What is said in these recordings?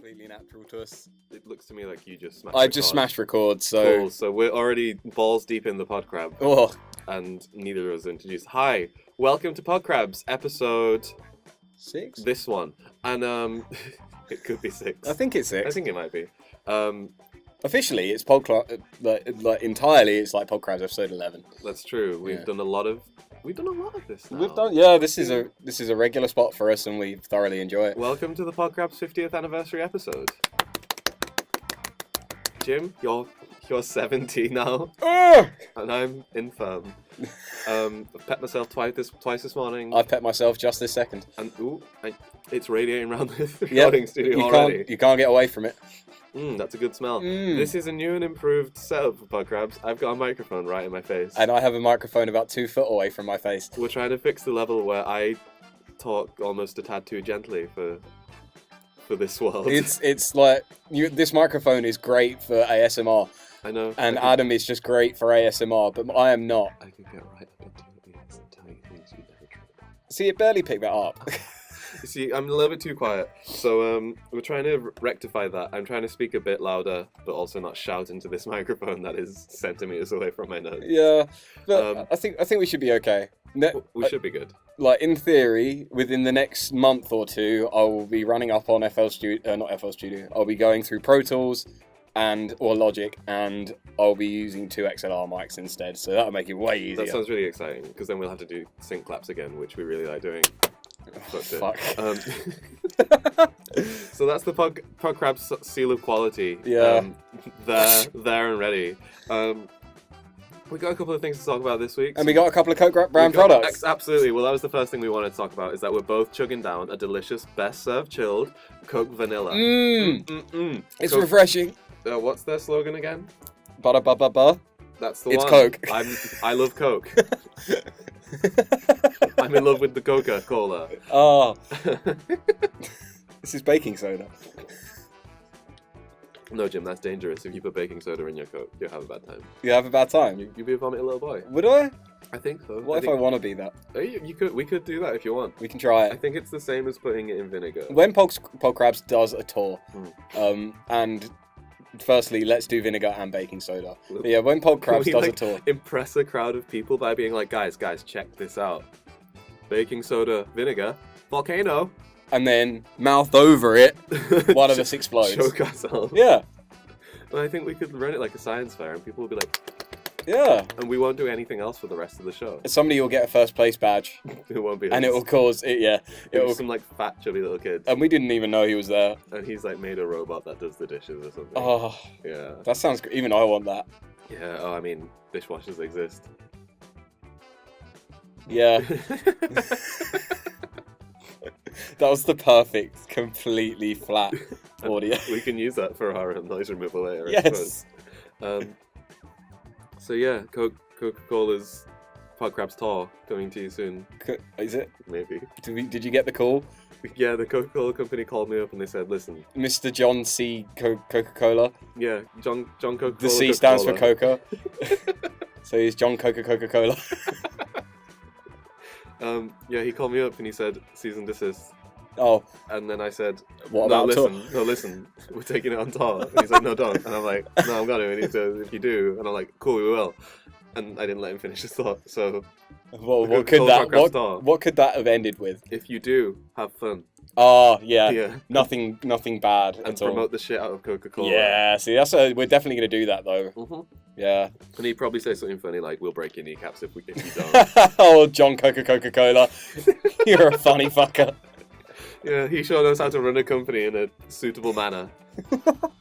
completely natural to us. It looks to me like you just smashed I just smashed record, so... Cool, so we're already balls deep in the PodKrab. Oh. And neither of us introduced. Hi, welcome to PodKrabs, episode... 6? This one. And, it could be 6. I think it's 6. I think it might be. Officially, it's PodKrabs, entirely, it's like PodKrabs episode 11. That's true. We've done a lot of this now. This is a regular spot for us, and we thoroughly enjoy it. Welcome to the PodKrabs 50th anniversary episode. Jim, you're 70 now, and I'm infirm. I've pet myself twice this morning. I've pet myself just this second. And it's radiating around the recording studio already. You can't get away from it. That's a good smell. This is a new and improved setup for PodKrabs. I've got a microphone right in my face. And I have a microphone about 2 foot away from my face. We're trying to fix the level where I talk almost a tad too gently for this world. It's like this microphone is great for ASMR. I know. And Adam is just great for ASMR, but I am not. I could get right up into your ears and tell you things you never tried. See, it barely picked that up. You see, I'm a little bit too quiet, so we're trying to rectify that. I'm trying to speak a bit louder, but also not shout into this microphone that is centimeters away from my nose. Yeah, but I think we should be okay. We should be good. Like, in theory, within the next month or two, I will be running up on FL Studio, not FL Studio. I'll be going through Pro Tools or Logic, and I'll be using 2 XLR mics instead. So that'll make it way easier. That sounds really exciting, because then we'll have to do sync claps again, which we really like doing. Fuck. So that's the PodKrabs seal of quality. Yeah. There and ready. We got a couple of things to talk about this week. And we got a couple of Coke brand products. Absolutely. Well, that was the first thing we wanted to talk about, is that we're both chugging down a delicious, best served chilled Coke Vanilla. It's Coke. Refreshing. What's their slogan again? Ba-da-ba-ba-ba. That's the It's one. Coke. I love Coke. I'm in love with the Coca-Cola. Oh. This is baking soda. No, Jim, that's dangerous. If you put baking soda in your Coke, you'll have a bad time. You have a bad time? You'll be a vomiting little boy. Would I? I think so. What if I want to be that? We could do that if you want. We can try I it. think it's the same as putting it in vinegar. When PodKrabs does a tour, and firstly, let's do vinegar and baking soda. But yeah, when PodKrabs does a tour, impress a crowd of people by being like, guys, check this out. Baking soda, vinegar, volcano. And then mouth over it, one of us explodes. Choke ourselves. Yeah. But I think we could run it like a science fair, and people will be like, yeah. And we won't do anything else for the rest of the show. Somebody will get a first place badge. It won't be us. And it will cause it. Yeah. It will some like fat chubby little kid. And we didn't even know he was there. And he's like made a robot that does the dishes or something. Oh. Yeah. That sounds good. Even I want that. Yeah. Oh, I mean, dishwashers exist. Yeah. That was the perfect, completely flat audio. We can use that for our noise removal later. Yes. So yeah, Coca-Cola's PodKrabs tour coming to you soon. Is it? Maybe. Did you get the call? Yeah, the Coca-Cola company called me up and they said, listen, Mr. John C. Coca-Cola. Yeah, John Coca-Cola. The C stands for Coca. So he's John Coca-Cola. Yeah, he called me up and he said, cease and desist. Oh. And then I said, what about listen, we're taking it on tour. And he's like, no, don't. And I'm like, no, I'm gonna. If you do. And I'm like, cool, we will. And I didn't let him finish his thought. So, well, what could that have ended with? If you do, have fun. Oh, yeah. Nothing bad and at all. Promote the shit out of Coca-Cola. Yeah, see, we're definitely going to do that, though. Mm-hmm. Yeah. And he'd probably say something funny like, we'll break your kneecaps if you don't. Oh, John Coca-Cola. You're a funny fucker. Yeah, he sure knows how to run a company in a suitable manner.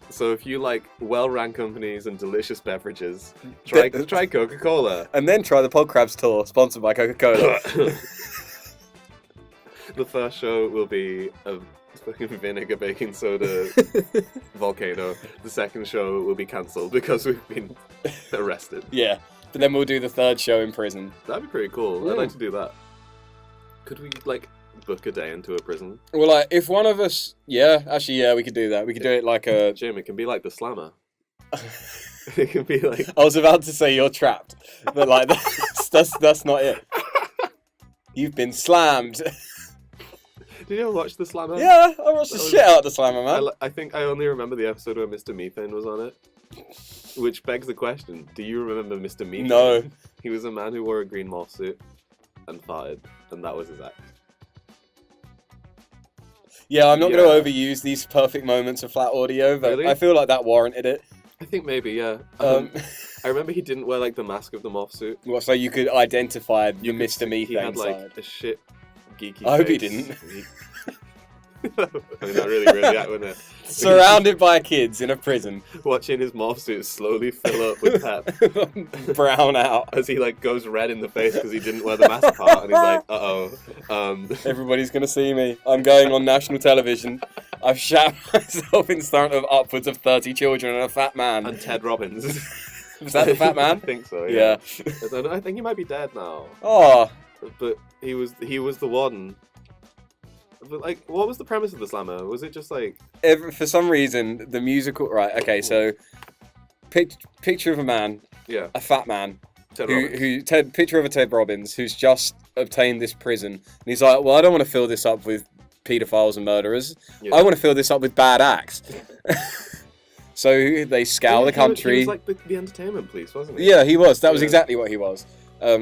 So if you like well-run companies and delicious beverages, try Coca-Cola. And then try the PodKrabs tour, sponsored by Coca-Cola. The first show will be a fucking vinegar baking soda volcano. The second show will be cancelled because we've been arrested. Yeah, but then we'll do the third show in prison. That'd be pretty cool. I'd like to do that. Could we book a day into a prison? Well, if one of us, we could do that. We could do it like a Jim. It can be like the Slammer. It can be like. I was about to say you're trapped, but that's not it. You've been slammed. Did you ever watch the Slammer? Yeah, I watched the shit out of the Slammer, man. I think I only remember the episode where Mr. Methane was on it. Which begs the question, do you remember Mr. Methane? No. He was a man who wore a green morph suit and farted, and that was his act. Yeah, I'm not going to overuse these perfect moments of flat audio, but Really? I feel like that warranted it. I think maybe, yeah. I remember he didn't wear like the mask of the morph suit. Well, so you could identify the Mr. Methane He had like side. a shit geeky I hope he face. didn't. I mean, that really out, wouldn't it? Surrounded by kids in a prison. Watching his morph suit slowly fill up with pep. Brown out. As he like goes red in the face because he didn't wear the mask part, and he's like, Everybody's gonna see me. I'm going on national television. I've shat myself in front of upwards of 30 children and a fat man. And Ted Robbins. Was that the fat man? I think so, Yeah. I think he might be dead now. Oh. But he was the warden. But like, what was the premise of the Slammer? Was it just like... For some reason, the musical... Right, okay, so... Picture of a man. Yeah. A fat man. Ted Robbins. Picture of a Ted Robbins who's just obtained this prison. And he's like, well, I don't want to fill this up with paedophiles and murderers. Yeah. I want to fill this up with bad acts. So they scour the country. He was like the entertainment police, wasn't he? Yeah, he was. That was exactly what he was.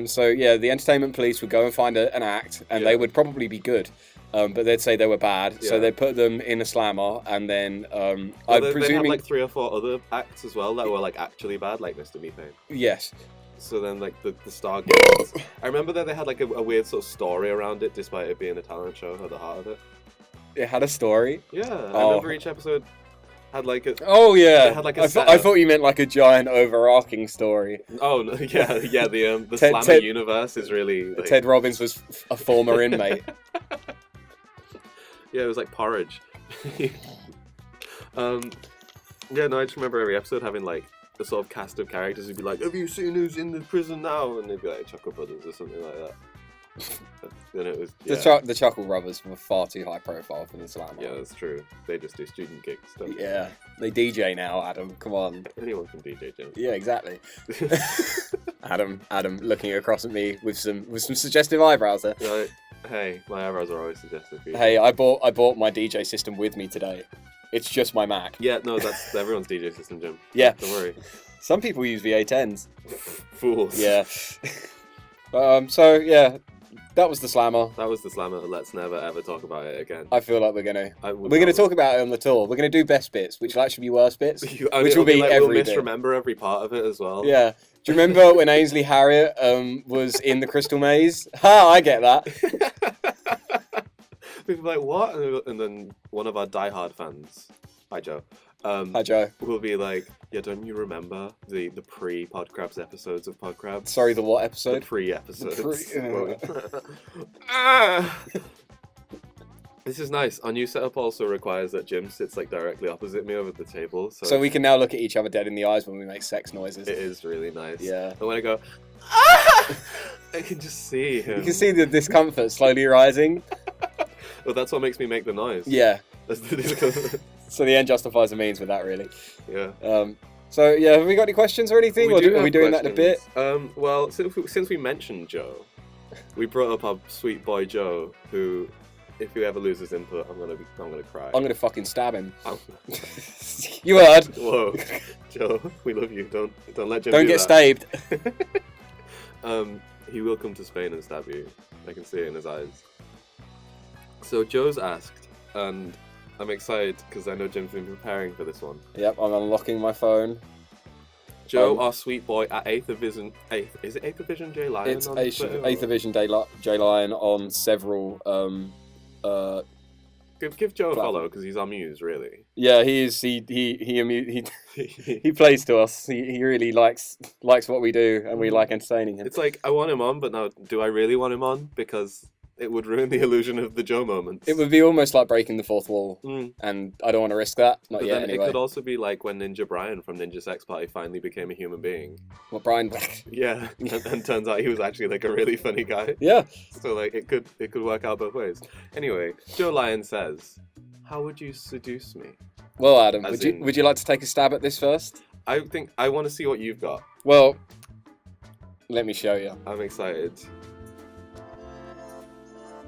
So yeah, the entertainment police would go and find an act, and they would probably be good. But they'd say they were bad, so they'd put them in a slammer, and then I'm presuming they had like 3 or 4 other acts as well that were like actually bad, like Mr. Methane. Yes. So then like the star gets... I remember that they had like a weird sort of story around it, despite it being a talent show at the heart of it. It had a story. Yeah, I remember each episode had like a... Oh yeah. It had like a I thought you meant like a giant overarching story. Oh no, yeah. The Slammer universe is really... Like... Ted Robbins was a former inmate. Yeah, it was like porridge. Yeah, no, I just remember every episode having like a sort of cast of characters who'd be like, have you seen who's in the prison now? And they'd be like Chuckle Brothers or something like that. Then it was the Chuckle Brothers were far too high profile for the Slammer. Yeah, that's true. They just do student gigs stuff. Yeah, they DJ now, Adam. Come on. Anyone can DJ, Jim. Yeah, exactly. Adam, looking across at me with some suggestive eyebrows there. Like, hey, my eyebrows are always suggestive. Hey, I bought my DJ system with me today. It's just my Mac. Yeah, no, that's everyone's DJ system, Jim. Yeah. Don't worry. Some people use VA10s. Fools. Yeah. So yeah, that was the Slammer. That was the Slammer. Let's never ever talk about it again. I feel like we're gonna talk about it on the tour. We're gonna do best bits, which will actually be worst bits, which will be like, every we'll bit. misremember every part of it as well. Yeah. Do you remember when Ainsley Harriott was in the Crystal Maze? Ha! I get that. People are like, what? And then one of our diehard fans, hi Joe. Hi Joe. Will be like, yeah, don't you remember the pre-PodKrabs episodes of PodKrabs? Sorry, the what episode? The pre-episodes. This is nice. Our new setup also requires that Jim sits like directly opposite me over the table. So we can now look at each other dead in the eyes when we make sex noises. It is really nice. Yeah. And when I go, ah! I can just see him. You can see the discomfort slowly rising. Well, that's what makes me make the noise. Yeah. That's the discomfort. So the end justifies the means with that, really. Yeah. So yeah, have we got any questions or anything? Are we doing that in a bit? Well, since we mentioned Joe, we brought up our sweet boy Joe, who, if he ever loses input, I'm gonna cry. I'm gonna fucking stab him. You heard? Whoa, Joe, we love you. Don't let Jim. Don't get stabbed. He will come to Spain and stab you. I can see it in his eyes. So Joe's asked, and I'm excited because I know Jim's been preparing for this one. Yep, I'm unlocking my phone. Joe, our sweet boy at 8th Division J Lion? It's 8th Division J Lion on several. Give Joe a follow because he's our muse, really. Yeah, he is. He plays to us. He really likes what we do, and we like entertaining him. It's like I want him on, but now do I really want him on? Because it would ruin the illusion of the Joe moments. It would be almost like breaking the fourth wall, and I don't want to risk that. Not yet, anyway. It could also be like when Ninja Brian from Ninja Sex Party finally became a human being. Well, Brian. Yeah, and turns out he was actually like a really funny guy. Yeah. So like it could work out both ways. Anyway, Joe Lyon says, "How would you seduce me?" Well, Adam, would you like to take a stab at this first? I think I want to see what you've got. Well, let me show you. I'm excited.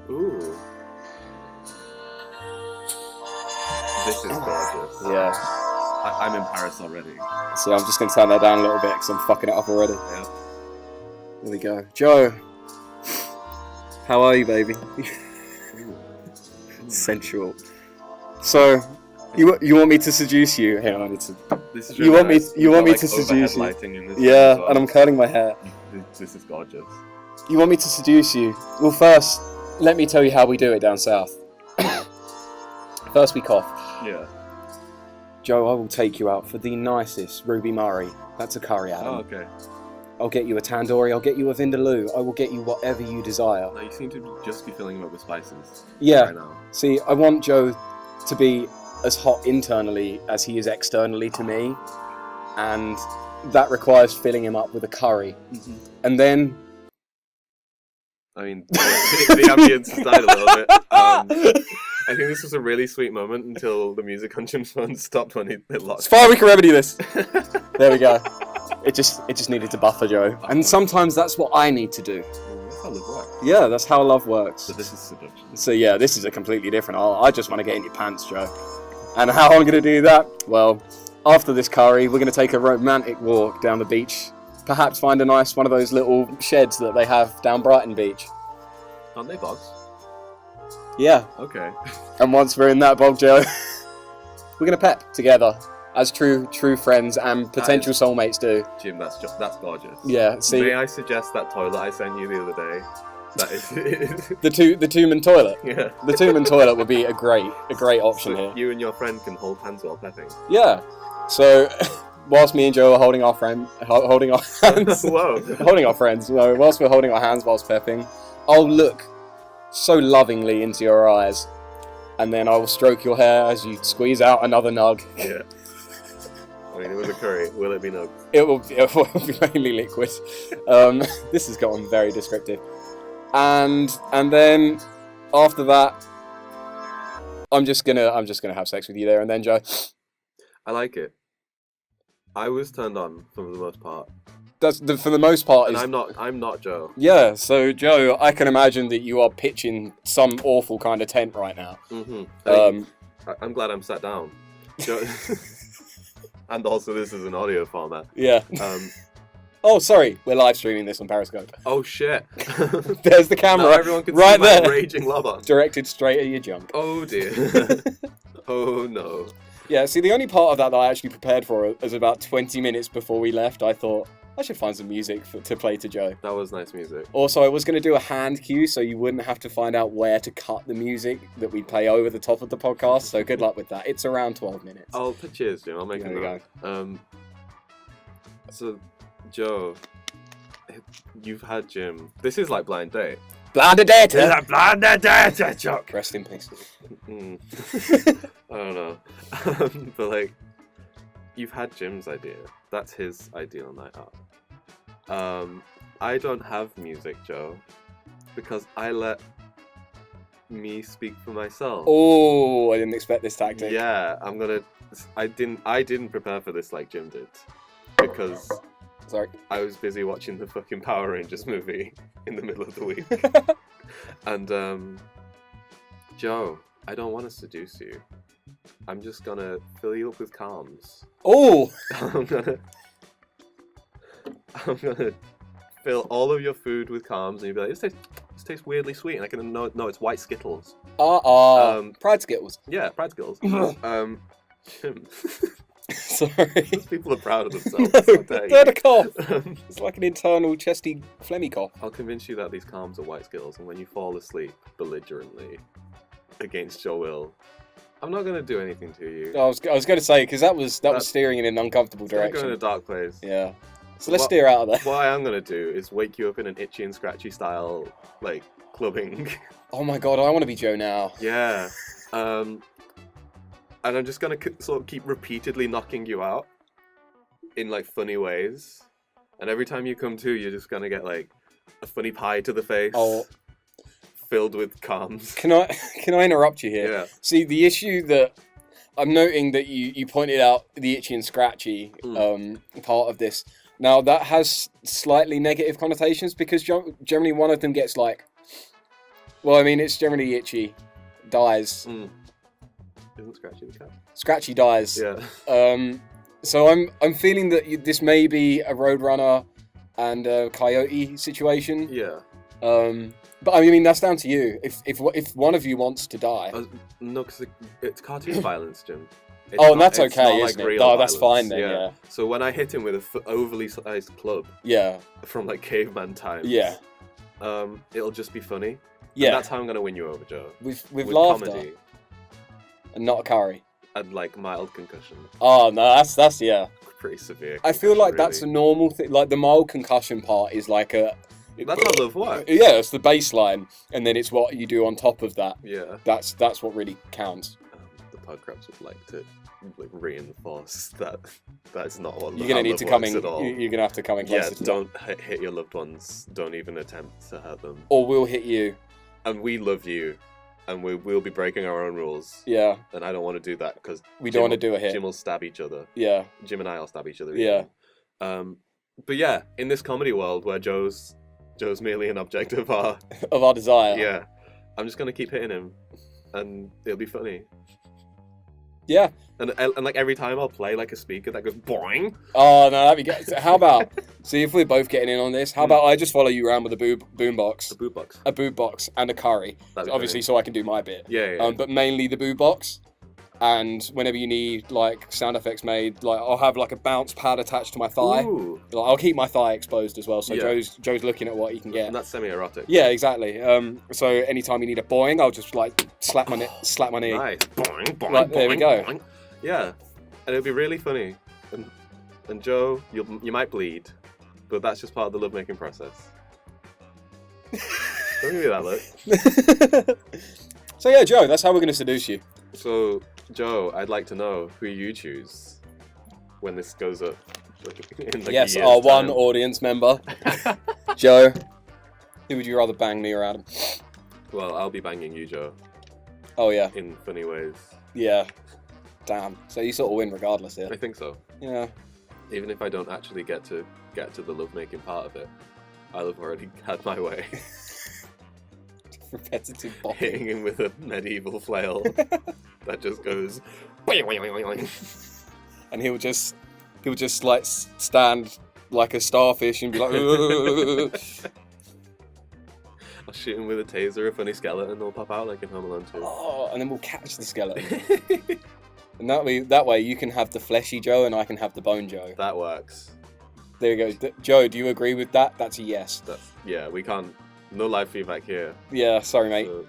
Ooh. This is gorgeous. Yeah. I'm in Paris already. So I'm just going to turn that down a little bit because I'm fucking it up already. Yeah. There we go. Joe, how are you, baby? Sensual. So, you want me to seduce you? Hang on, I need to. This is You want me? nice. You want me Like to overhead seduce you? lighting in this Yeah, as well. and I'm curling my hair. This is gorgeous. You want me to seduce you? Well, first, let me tell you how we do it down south. First, we cough. Yeah. Joe, I will take you out for the nicest Ruby Murray. That's a curry, Adam. Oh, okay. I'll get you a tandoori. I'll get you a vindaloo. I will get you whatever you desire. Now you seem to just be filling him up with spices. Yeah. Right now. See, I want Joe to be as hot internally as he is externally to me, and that requires filling him up with a curry. Mm-hmm. And then... I mean, the ambience died a little bit. I think this was a really sweet moment until the music on Jim's phone stopped when it locked. It's fine, we can remedy this. There we go. It just needed to buffer Joe. And sometimes that's what I need to do. That's how love works. Yeah, that's how love works. So this is seduction. So yeah, this is a completely different. I just want to get in your pants, Joe. And how I'm going to do that? Well, after this curry, we're going to take a romantic walk down the beach. Perhaps find a nice one of those little sheds that they have down Brighton Beach. Aren't they bogs? Yeah. Okay. And once we're in that bog, Joe, we're going to pep together as true friends and potential soulmates do. Jim, that's gorgeous. Yeah. See, May I suggest that toilet I sent you the other day? That is the two-man toilet. Yeah. The two-man toilet would be a great option So here. you and your friend can hold hands while pepping. Yeah. So, whilst me and Joe are holding our hands, Whoa. holding our friends, no, whilst we're holding our hands whilst pepping, I'll look so lovingly into your eyes, and then I will stroke your hair as you squeeze out another nug. Yeah. I mean, it was a curry. Will it be nugs? It will be mainly liquid. This has gotten very descriptive. And then after that, I'm just gonna have sex with you there and then, Joe. I like it. I was turned on for the most part. For the most part. And I'm not Joe. Yeah. So Joe, I can imagine that you are pitching some awful kind of tent right now. Mm-hmm. I'm glad I'm sat down. Joe... And also, this is an audio format. Yeah. Oh, sorry. We're live streaming this on Periscope. Oh shit! There's the camera. Now everyone can right see there. My raging love on. Directed straight at your junk. Oh dear. Oh no. Yeah. See, the only part of that I actually prepared for was about 20 minutes before we left. I thought I should find some music to play to Joe. That was nice music. Also, I was going to do a hand cue so you wouldn't have to find out where to cut the music that we play over the top of the podcast. So good luck with that. It's around 12 minutes. Oh, cheers, Jim. I'll make There it we go. So, Joe, you've had Jim. This is like blind date. Blind date. Blind date, Chuck. Rest in peace. I don't know, but like, you've had Jim's idea. That's his ideal night out. I don't have music, Joe, because I let me speak for myself. Oh, I didn't expect this tactic. Yeah, I didn't prepare for this like Jim did, because Sorry. I was busy watching the fucking Power Rangers movie in the middle of the week. And Joe, I don't want to seduce you. I'm just gonna fill you up with calms. Oh! I'm gonna fill all of your food with calms, and you'll be like, this tastes weirdly sweet, and I can know it's white Skittles. Pride Skittles. Yeah, Pride Skittles. Jim. Sorry. Those people are proud of themselves. They're a cough. It's like an internal chesty phlegmy cough. I'll convince you that these calms are white Skittles, and when you fall asleep belligerently against your will, I'm not going to do anything to you. I was going to say, because that was steering in an uncomfortable direction. Going in a dark place. Yeah. So let's steer out of there. What I am going to do is wake you up in an itchy and scratchy style, like, clubbing. Oh my god, I want to be Joe now. Yeah. And I'm just going to sort of keep repeatedly knocking you out in, like, funny ways. And every time you come to, you're just going to get, like, a funny pie to the face. Oh. Filled with calms. Can I interrupt you here? Yeah. See, the issue that I'm noting that you pointed out the itchy and scratchy part of this. Now, that has slightly negative connotations because generally one of them gets like... Well, I mean, it's generally itchy, dies. Isn't Scratchy the cat? Scratchy dies. Yeah. So I'm feeling that this may be a Roadrunner and a Coyote situation. Yeah. But I mean that's down to you. If one of you wants to die. No, because it's cartoon violence, Jim. And that's it's okay, not isn't like it? real Oh, that's violence. fine then. Yeah. So when I hit him with a overly sized club Yeah. from like caveman times, Yeah. it'll just be funny. Yeah. And that's how I'm gonna win you over, Joe. With laughter. Comedy And not a curry. and like mild concussion. Oh no, that's yeah. Pretty severe. I feel like really. that's a normal thing. Like the mild concussion part is like a. That's how love works. Yeah, it's the baseline, and then it's what you do on top of that. Yeah. That's what really counts. The PodKrabs would like to reinforce that that's not what You're gonna need to come in. at all. You're gonna have to come in closer. To don't hit your loved ones. Don't even attempt to hurt them. or we'll hit you. And we love you, and we'll be breaking our own rules. Yeah, And I don't want to do that because we don't want to do a hit. Jim will stab each other. Yeah, Jim and I will stab each other. Yeah. Even. But yeah, in this comedy world where Joe's merely an object of our of our desire. yeah, I'm just gonna keep hitting him, and it'll be funny. Yeah. And like every time I'll play like a speaker that goes boing. Oh no, that'd be good. So how about see if we're both getting in on this? How about I just follow you around with a boombox, The boot box. a boot box, and a curry. That'd be Obviously, funny. so I can do my bit. Yeah. But mainly the boot box. And whenever you need like sound effects made, like I'll have like a bounce pad attached to my thigh. Ooh. Like, I'll keep my thigh exposed as well, so Yeah. Joe's looking at what he can get. And that's semi-erotic. Yeah, exactly. So anytime you need a boing, I'll just like slap my knee. Nice. Boing, boing, Right, there we boing, go. boing. Yeah, and it'll be really funny. And Joe, you might bleed, but that's just part of the lovemaking process. Don't give me that look. So yeah, Joe, that's how we're gonna seduce you. So, Joe, I'd like to know who you choose when this goes up. In like Yes, a year's our one time. audience member, Joe. Who would you rather bang, me or Adam? Well, I'll be banging you, Joe, Oh yeah, in funny ways. yeah. Damn. So you sort of win regardless here. I think so. Yeah. Even if I don't actually get to the lovemaking part of it, I'll have already had my way. Repetitive bopping. Hitting him with a medieval flail that just goes. And he'll just like stand like a starfish and be like. I'll shoot him with a taser, a funny skeleton will pop out like in Home Alone 2. Oh, and then we'll catch the skeleton. And that way you can have the fleshy Joe and I can have the bone Joe. That works. There you go. Joe, do you agree with that? That's a yes. Yeah, we can't. No live feedback here. Yeah, sorry, mate. So,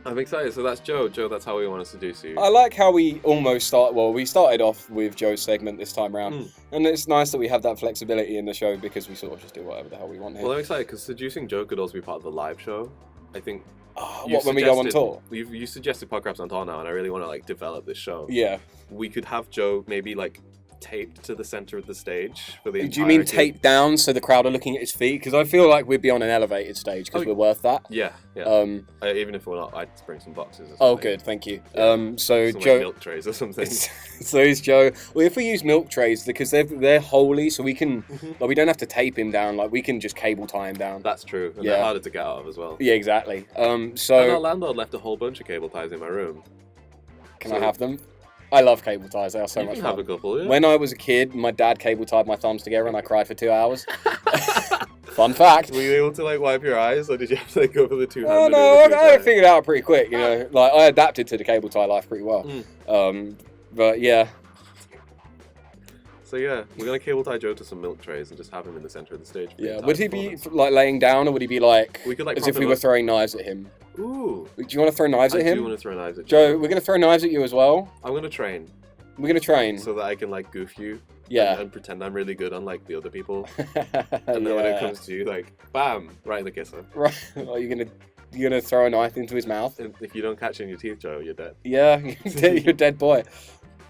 I'm excited. So that's Joe. Joe, that's how we want to seduce you. I like how we almost we started off with Joe's segment this time round. And it's nice that we have that flexibility in the show because we sort of just do whatever the hell we want here. Well, I'm excited because seducing Joe could also be part of the live show. I think. What, when we go on tour? You suggested PodKrabs on tour now, and I really want to like develop this show. Yeah. We could have Joe maybe like taped to the center of the stage for the. Do you mean entirety- taped down so the crowd are looking at his feet? Because I feel like we'd be on an elevated stage because we're worth that. Yeah, yeah. Even if we're not, I'd bring some boxes. Or Oh, something. good, thank you. Yeah. So Some, Joe, like, milk trays or something. so is Joe. Well, if we use milk trays because they're holy, so we can like we don't have to tape him down. Like we can just cable tie him down. That's true. And Yeah. they're harder to get out of as well. Yeah, exactly. And So our landlord left a whole bunch of cable ties in my room. can I have them? I love cable ties. They are so You much can fun. have a couple, yeah. When I was a kid, my dad cable tied my thumbs together and I cried for 2 hours. Fun fact. Were you able to like wipe your eyes, or did you have to like go for the two-handed? Oh no, I figured it out pretty quick. You know, like I adapted to the cable tie life pretty well. But yeah, So yeah, we're gonna cable tie Joe to some milk trays and just have him in the center of the stage. for the yeah. entire Would he be performance. like laying down, or would he be like, We could, like, as prop if we him were up. throwing knives at him? Ooh, Do you want to throw knives I at him? do want to throw knives at Joe, we're gonna throw knives at you as well. I'm gonna train We're gonna train. so that I can like goof you. Yeah. And pretend I'm really good on like the other people. And then when it comes to you, like, bam, right in the kisser. right, are you gonna throw a knife into his mouth? And if you don't catch it in your teeth, Joe, you're dead. Yeah, you're a dead boy.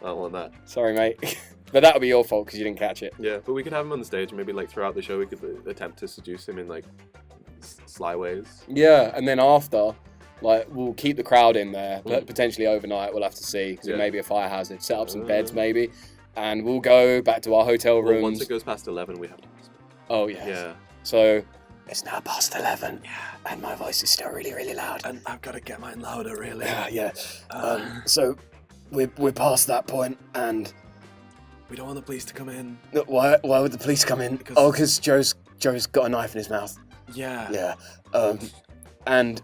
I don't want that. Sorry, mate. But that would be your fault because you didn't catch it. Yeah, but we could have him on the stage, and maybe like throughout the show, we could attempt to seduce him in like sly ways. Yeah, and then after, like, we'll keep the crowd in there, but potentially overnight, we'll have to see, because it may be a fire hazard. Set up some beds, maybe, and we'll go back to our hotel Well, rooms. once it goes past 11, we have to. Oh, yes. Yeah. So, It's now past 11. Yeah. And my voice is still really, really loud. And I've got to get mine louder, really. Yeah. So we're past that point, and we don't want the police to come in. why would the police come in? Because Joe's got a knife in his mouth. Yeah. Yeah. And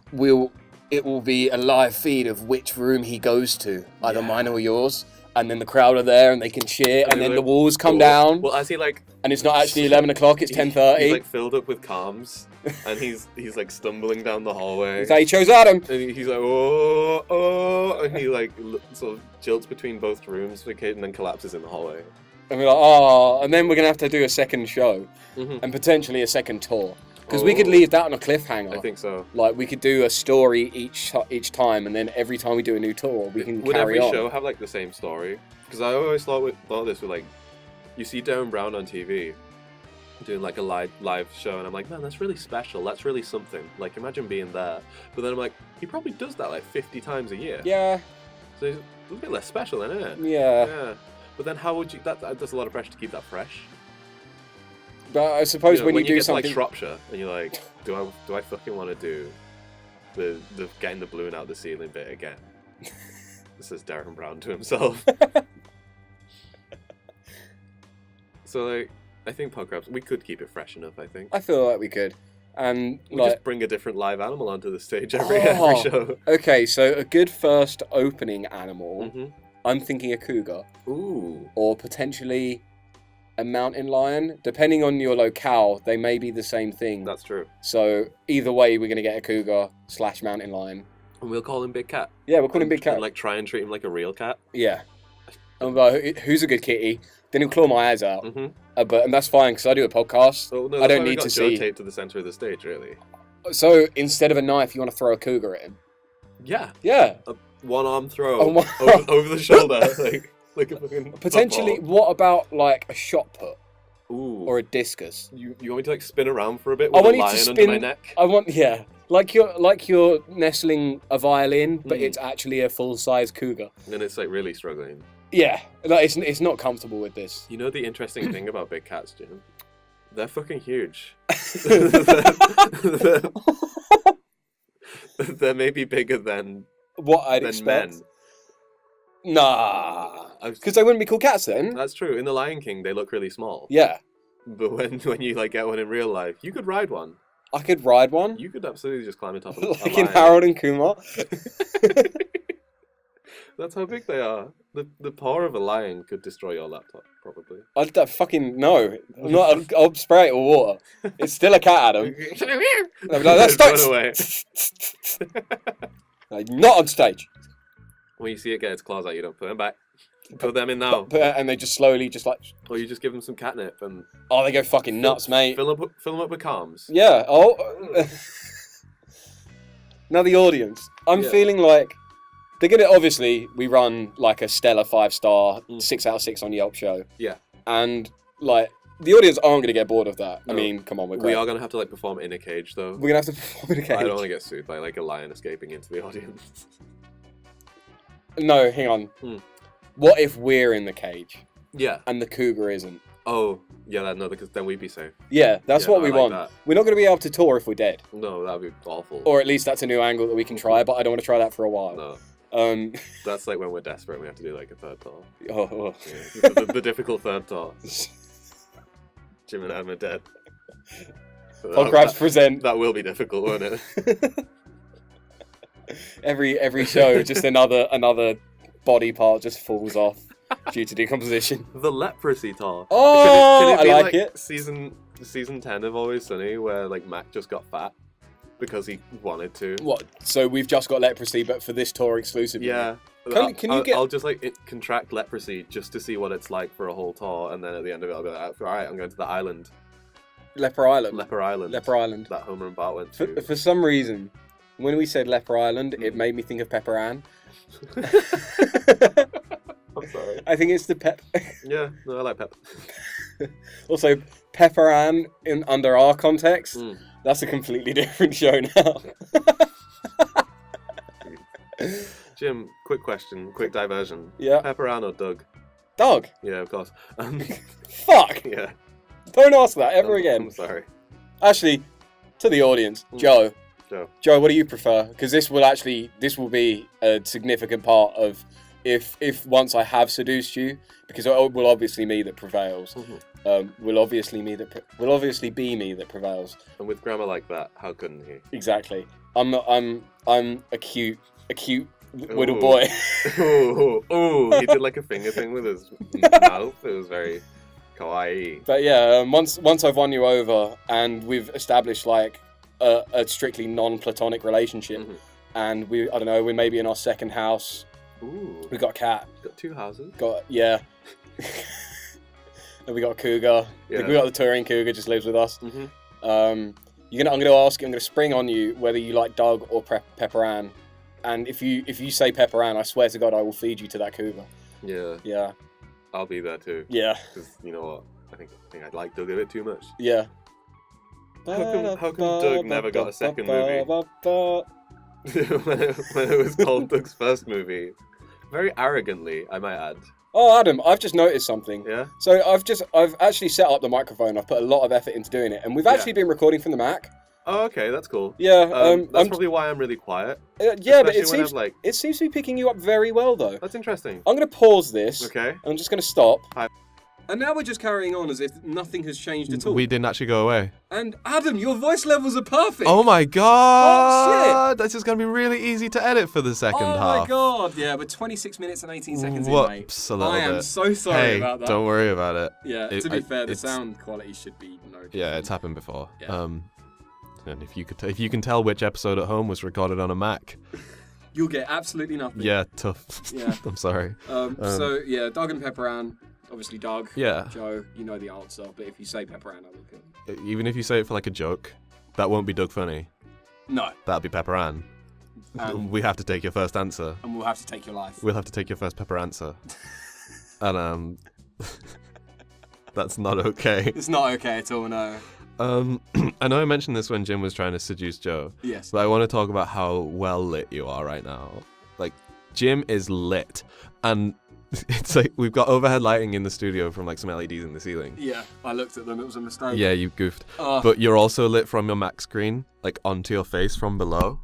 it will be a live feed of which room he goes to, either mine or yours. And then the crowd are there and they can cheer, and then the walls come down. Well, as he and it's not actually 11 o'clock, it's 10:30. He's like filled up with calms, and he's like stumbling down the hallway. He's like, he chose Adam. And he's like, oh, and he like sort of jilts between both rooms for a kid, and then collapses in the hallway. And we're like, oh, and then we're gonna have to do a second show, Mm-hmm. and potentially a second tour, because we could leave that on a cliffhanger. I think so. Like we could do a story each time, and then every time we do a new tour, we can Would carry every on. show have like the same story? Because I always thought this with like, you see Darren Brown on TV doing like a live show, and I'm like, man, that's really special. That's really something. Like, imagine being there. But then I'm like, he probably does that like 50 times a year. Yeah. So it's a bit less special, isn't it? Yeah. Yeah. But then how would you? That's a lot of pressure to keep that fresh. But I suppose when you do get something to, like Shropshire, and you're like, do I fucking want to do the getting the balloon out the ceiling bit again? This is Darren Brown to himself. So like, I think PodKrabs, we could keep it fresh enough. I think. I feel like we could, and We like just bring a different live animal onto the stage every show. Okay, so a good first opening animal. Mm-hmm. I'm thinking a cougar, Ooh. or potentially a mountain lion. Depending on your locale, they may be the same thing. That's true. So either way, we're gonna get a cougar / mountain lion. And we'll call him Big Cat. Yeah, we'll call him Big Cat. And like try and treat him like a real cat. Yeah. I'm like, who's a good kitty? Then he'll claw my eyes out. Mm-hmm. And that's fine because I do a podcast. Oh, no, I don't need to see. taped to the center of the stage, really. So instead of a knife, you want to throw a cougar at him? Yeah. Yeah. A one-arm throw Oh, over the shoulder, like a fucking potentially. football. What about like a shot put Ooh. or a discus? You want me to like spin around for a bit I with want a you to lion under spin- my neck? I want like you're nestling a violin, but Mm. it's actually a full-size cougar. And then it's like really struggling. Yeah, like it's not comfortable with this. You know the interesting thing about big cats, Jim? They're fucking huge. They're maybe bigger than What I'd than expect. men. Nah, because they wouldn't be called cats then. That's true. In The Lion King, they look really small. Yeah, But when you like get one in real life, you could ride one. I could ride one. You could absolutely just climb on top of a Like lion. in Harold and Kumar. That's how big they are. The paw of a lion could destroy your laptop, probably. I don't fucking no. I'm not. I'll spray it with water. It's still a cat, Adam. No, that's Run away. Like, not on stage. When you see it get its claws out, you don't put them back. Put them in now. And they just slowly, just like, Or you just give them some catnip and oh, they go fucking nuts, mate. fill them up with calms. Yeah. Oh. Now the audience. I'm Yeah. feeling like they're gonna. Obviously, we run like a stellar 5-star, 6 out of 6 on Yelp show. Yeah. And like the audience aren't gonna get bored of that. No. I mean, come on, we're We great. are gonna have to like perform in a cage though. We're gonna have to perform in a cage. I don't want to get sued by like a lion escaping into the audience. No, hang on. Hmm. What if we're in the cage Yeah. and the cougar isn't? Oh, yeah. No, because then we'd be safe. Yeah, that's Yeah, what no, we I like want. that. We're not going to be able to tour if we're dead. No, that'd be awful. Or at least that's a new angle that we can try, but I don't want to try that for a while. No, that's like when we're desperate and we have to do like a third tour. Oh. Yeah. the difficult third tour. Jim and Adam are dead. PodKrabs present. That will be difficult, won't it? Every show, just another body part just falls off due to decomposition. The leprosy tour. Oh, Could it be I like it. Season 10 of Always Sunny, where like Mac just got fat because he wanted to. What? So we've just got leprosy, but for this tour exclusively. Yeah. Can you get? I'll just like contract leprosy just to see what it's like for a whole tour, and then at the end of it, I'll be like, all right, I'm going to the island, Leper Island. Leper Island. Leper Island. That Homer and Bart went to. For some reason, when we said Leper Island, it made me think of Pepper Ann. I'm sorry. I think it's the pep. Yeah, no, I like pep. Also, Pepper Ann under our context, Mm. that's a completely different show now. Jim, quick question, quick diversion. Yeah. Pepper Ann or Doug? Dog. Yeah, of course. Fuck. Yeah. Don't ask that ever again. I'm sorry. Actually, to the audience, Joe, what do you prefer? Because this will be a significant part of if once I have seduced you, because it will obviously me that prevails. Will obviously be me that prevails. And with grammar like that, how couldn't he? Exactly. I'm a cute little boy. Ooh, he did like a finger thing with his mouth. It was very kawaii. But yeah, once I've won you over and we've established like a strictly non-platonic relationship, and we're maybe in our second house. Ooh. We got a cat. Got 2 houses. And we got a cougar. Yeah. We got the touring cougar, just lives with us. I'm gonna spring on you whether you like Doug or Pepper Ann, and if you say Pepper Ann, I swear to God I will feed you to that cougar. Yeah. I'll be there too. Yeah. Because you know what, I think I'd like Doug a bit too much. Yeah. How come Doug never got a second movie? when it was called Doug's first movie, very arrogantly, I might add. Oh, Adam, I've just noticed something. Yeah? So I've actually set up the microphone. I've put a lot of effort into doing it, and we've actually been recording from the Mac. Oh, okay, that's cool. Yeah. That's probably why I'm really quiet. Yeah, but it seems to be picking you up very well, though. That's interesting. I'm going to pause this. Okay. I'm just going to stop. Hi. And now we're just carrying on as if nothing has changed at all. We didn't actually go away. And Adam, your voice levels are perfect. Oh my god! Oh, shit. This is going to be really easy to edit for the second half. Oh my god! Yeah, we're 26 minutes and 18 seconds in, mate. Whoops, a little bit. I am so sorry about that. Don't worry about it. Yeah, to be fair, the sound quality should be noted. Yeah, it's happened before. Yeah. And if you can tell which episode at home was recorded on a Mac, you'll get absolutely nothing. Yeah, tough. Yeah. I'm sorry. So yeah, Doug and Pepper Ann. Obviously, Doug. Yeah. Joe, you know the answer, but if you say Pepper Ann, I will kill you. Even if you say it for like a joke, that won't be Doug funny. No. That'll be Pepper Ann. We have to take your first answer. And we'll have to take your life. We'll have to take your first Pepper answer. And that's not okay. It's not okay at all, no. I know I mentioned this when Jim was trying to seduce Joe. Yes. But I want to talk about how well lit you are right now. Like, Jim is lit. And it's like we've got overhead lighting in the studio from like some LEDs in the ceiling. Yeah, I looked at them. It was a mistake. Yeah, you goofed. But you're also lit from your Mac screen, like onto your face from below.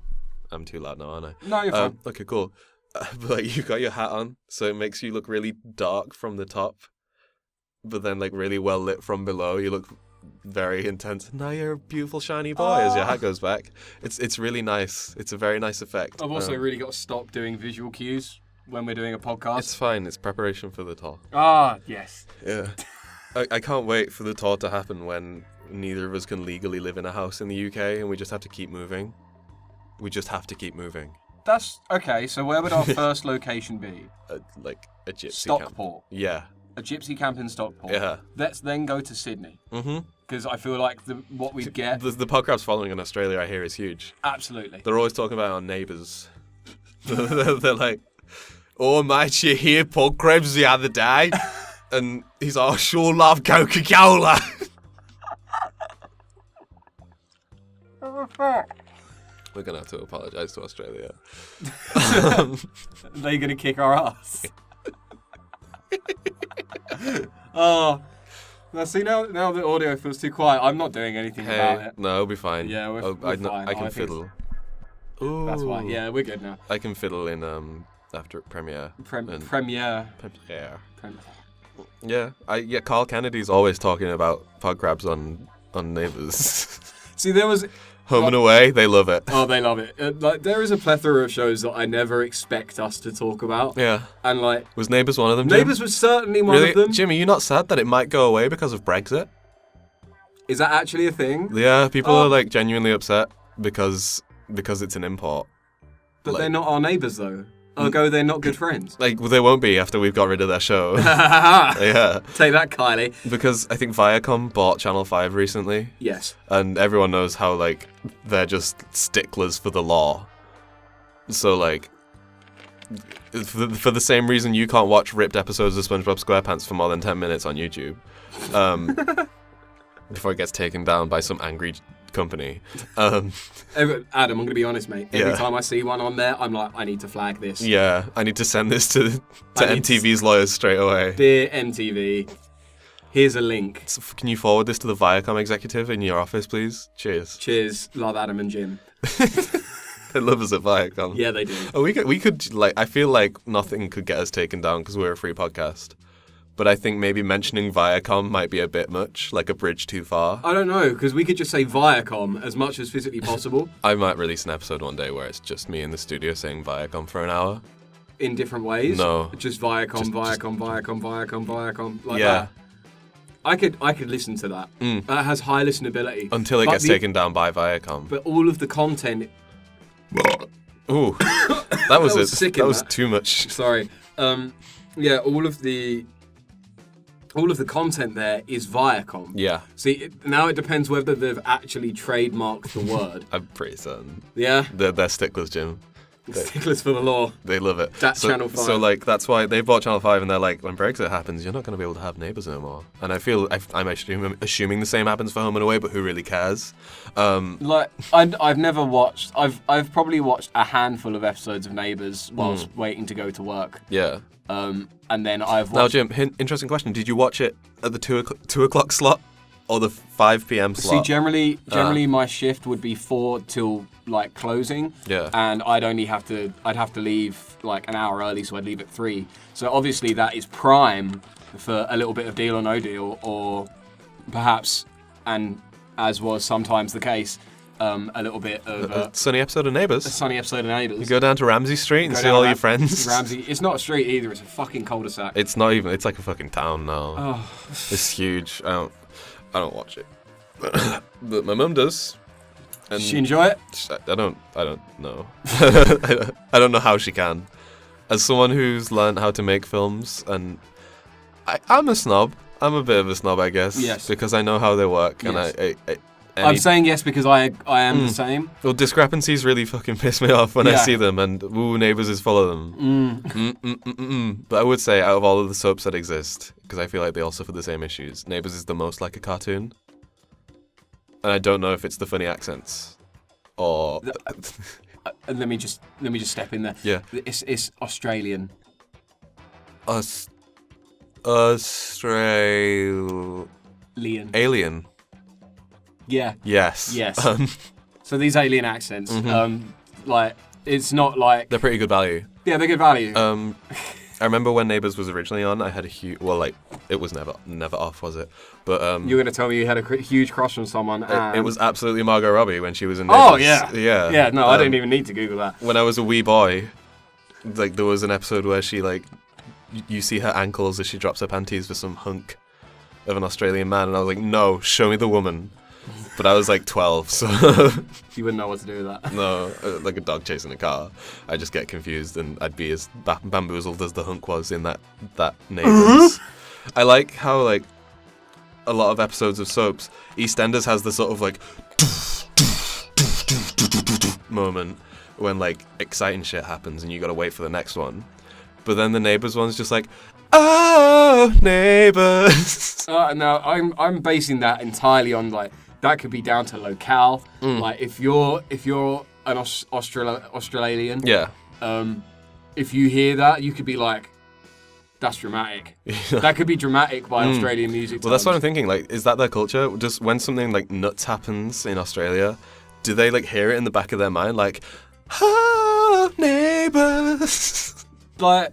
I'm too loud now, aren't I? No, you're fine. Okay, cool. But like, you've got your hat on, so it makes you look really dark from the top, but then like really well lit from below. You look very intense. Now you're a beautiful shiny boy as your hat goes back. It's really nice. It's a very nice effect. I've also really got to stop doing visual cues when we're doing a podcast. It's fine. It's preparation for the tour. Yes. Yeah. I can't wait for the tour to happen when neither of us can legally live in a house in the UK and we just have to keep moving. We just have to keep moving. That's okay. So where would our first location be? Like a gypsy Stockport. Camp. Yeah. A gypsy camp in Stockport. Yeah. Let's then go to Sydney. Because I feel like what we get. The PodKrabs following in Australia, I hear, is huge. Absolutely. They're always talking about our neighbours. They're like, "Oh mate, you hear PodKrabs the other day?" And he's like, "I sure love Coca-Cola." We're gonna have to apologise to Australia. They're gonna kick our ass. Oh, now see now the audio feels too quiet. I'm not doing anything about it. No, it'll be fine. Yeah, we're fine. I can fiddle. Ooh, that's fine. Yeah, we're good now. I can fiddle in after premiere. Premiere. Yeah. Carl Kennedy's always talking about PodKrabs on Neighbours. See, there was Home and Away. They love it. Oh, they love it. Like there is a plethora of shows that I never expect us to talk about. Yeah. And like, was Neighbours one of them? Jim? Neighbours was certainly one of them. Jim, are you not sad that it might go away because of Brexit? Is that actually a thing? Yeah, people are like genuinely upset because it's an import. But they're not our neighbours though. Ergo, they're not good friends. Like, well, they won't be after we've got rid of their show. Yeah. Take that, Kylie. Because I think Viacom bought Channel 5 recently. Yes. And everyone knows how, like, they're just sticklers for the law. So, like, for the same reason you can't watch ripped episodes of SpongeBob SquarePants for more than 10 minutes on YouTube. Before it gets taken down by some angry company. Adam, I'm going to be honest, mate. Every time I see one on there, I'm like, I need to flag this. Yeah, I need to send this to MTV's lawyers straight away. Dear MTV. Here's a link. So can you forward this to the Viacom executive in your office, please? Cheers. Cheers. Love Adam and Jim. They love us at Viacom. Yeah, they do. Oh, we could like. I feel like nothing could get us taken down because we're a free podcast. But I think maybe mentioning Viacom might be a bit much, like a bridge too far. I don't know, because we could just say Viacom as much as physically possible. I might release an episode one day where it's just me in the studio saying Viacom for an hour. In different ways? No. Just Viacom, Just- Viacom, like Yeah. that. I could listen to that. Mm. That has high listenability. Until it But gets taken down by Viacom. But all of the content... Ooh, that was was it. sick in That was that. too much. Sorry. Yeah, all of the content there is Viacom. Yeah, See, now it depends whether they've actually trademarked the word. I'm pretty certain. Yeah? They're sticklers, Jim. Sticklers for the law. They love it. That's Channel 5. So like that's why they bought Channel 5, and they're like, when Brexit happens, you're not going to be able to have Neighbours no more. And I feel I'm assuming the same happens for Home and Away, but who really cares? Like, I've never watched... I've probably watched a handful of episodes of Neighbours whilst waiting to go to work. Yeah. And then I've Now, watched... Jim, interesting question. Did you watch it at the 2 o'clock slot or the 5 p.m. See, slot? generally my shift would be 4 till like closing. Yeah. And I'd have to leave like an hour early, so I'd leave at 3. So obviously that is prime for a little bit of Deal or No Deal, or perhaps, and as was sometimes the case, a little bit of A sunny episode of Neighbours. a sunny episode of Neighbours. You go down to Ramsey Street and Go see down all your friends. Ramsey. It's not a street either. It's a fucking cul-de-sac. It's not even. It's like a fucking town now. Oh. It's huge. I don't watch it, but my mum does. And She enjoy it? I don't know. I don't know how she can. As someone who's learned how to make films, and I'm a snob. I'm a bit of a snob, I guess. Yes. Because I know how they work, Yes. and I'm saying yes because I am the same. well, discrepancies really fucking piss me off when I Yeah. see them, and Neighbours is full of them. But I would say, out of all of the soaps that exist, because I feel like they all suffer the same issues, Neighbours is the most like a cartoon. And I don't know if it's the funny accents or Let me just step in there. yeah. It's Australian. Alien. Yeah. Yes. Yes. So these alien accents, Mm-hmm. like it's not like They're pretty good value. yeah, they're good value. I remember when Neighbours was originally on, I had a huge, it was never off, was it? But You're gonna tell me you had a huge crush on someone. And... it was absolutely Margot Robbie when she was in Neighbours. Oh yeah. Yeah. Yeah. No, I didn't even need to Google that. When I was a wee boy, like there was an episode where she like, you see her ankles as she drops her panties for some hunk of an Australian man, and I was like, no, show me the woman. But I was like 12, so You wouldn't know what to do with that. no, like a dog chasing a car. I just get confused, and I'd be as bamboozled as the hunk was in that Neighbours. I like how like a lot of episodes of soaps, EastEnders has the sort of like moment when like exciting shit happens and you gotta wait for the next one. But then the Neighbours one's just like, oh, Neighbours. No, I'm basing that entirely on like that could be down to locale. Like if you're an Australian, Yeah. if you hear that, you could be like, that's dramatic. That could be dramatic by Australian music. Well, that's what I'm terms. thinking. Like, is that their culture? Just when something like nuts happens in Australia, do they like hear it in the back of their mind, like, oh, Neighbours? Like,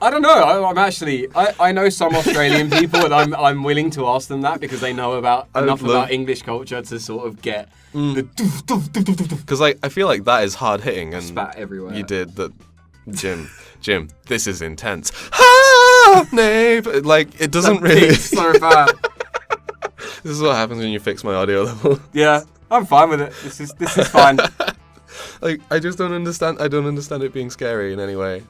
I don't know. I'm actually, I know some Australian people, and I'm willing to ask them that because they know enough about English culture to sort of get the doof, doof, doof, doof, doof, Because like I feel like that is hard hitting, and spat everywhere. you did that, Jim. This is intense. Ah, neighbor. Like it doesn't really. It's so bad. This is what happens when you fix my audio level. Yeah, I'm fine with it. This is fine. Like I just don't understand. I don't understand it being scary in any way.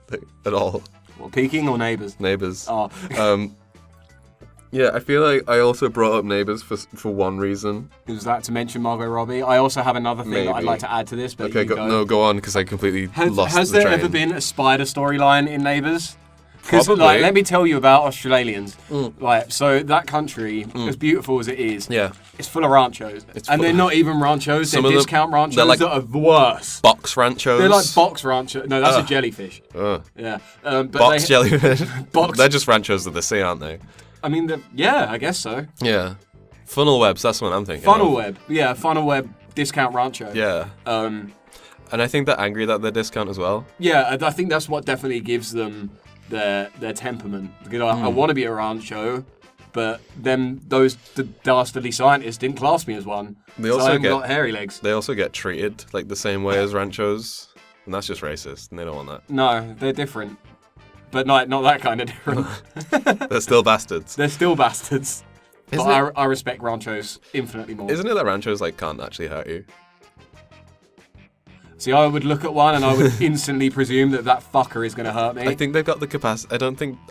Like, at all. What, peeking or neighbours? Neighbours. Oh. Yeah, I feel like I also brought up Neighbours for one reason. Was that to mention Margot Robbie? I also have another thing that I'd Maybe. like to add to this, but Okay, you go on, because I completely lost Has the there train. ever been a spider storyline in Neighbours? Because Probably. like, let me tell you about Australians. Mm. Like, so that country, as beautiful as it is, Yeah. it's full of ranchos, and they're not even ranchos. Some They're of them- discount ranchos they're like that are worse. Box ranchos. They're like box ranchos. No, that's a Ugh. jellyfish. Ugh. Yeah, but Box they, jellyfish. Box- They're just ranchos of the sea, aren't they? I mean, yeah, I guess so. Yeah. Funnel webs, that's what I'm thinking. Funnel of. web, yeah, funnel web discount rancho. Yeah. And I think they're angry that they're discount as well. Yeah, I think that's what definitely gives them their temperament. Because I want to be a rancho, but then those dastardly scientists didn't class me as one. They so also I haven't get- got hairy legs. They also get treated like the same way as ranchos. And that's just racist, and they don't want that. No, they're different. But not that kind of different. They're still bastards. They're still bastards. Isn't But I respect ranchos infinitely more. Isn't it that ranchos like can't actually hurt you? See, I would look at one and I would instantly presume that fucker is going to hurt me. I think they've got the capacity.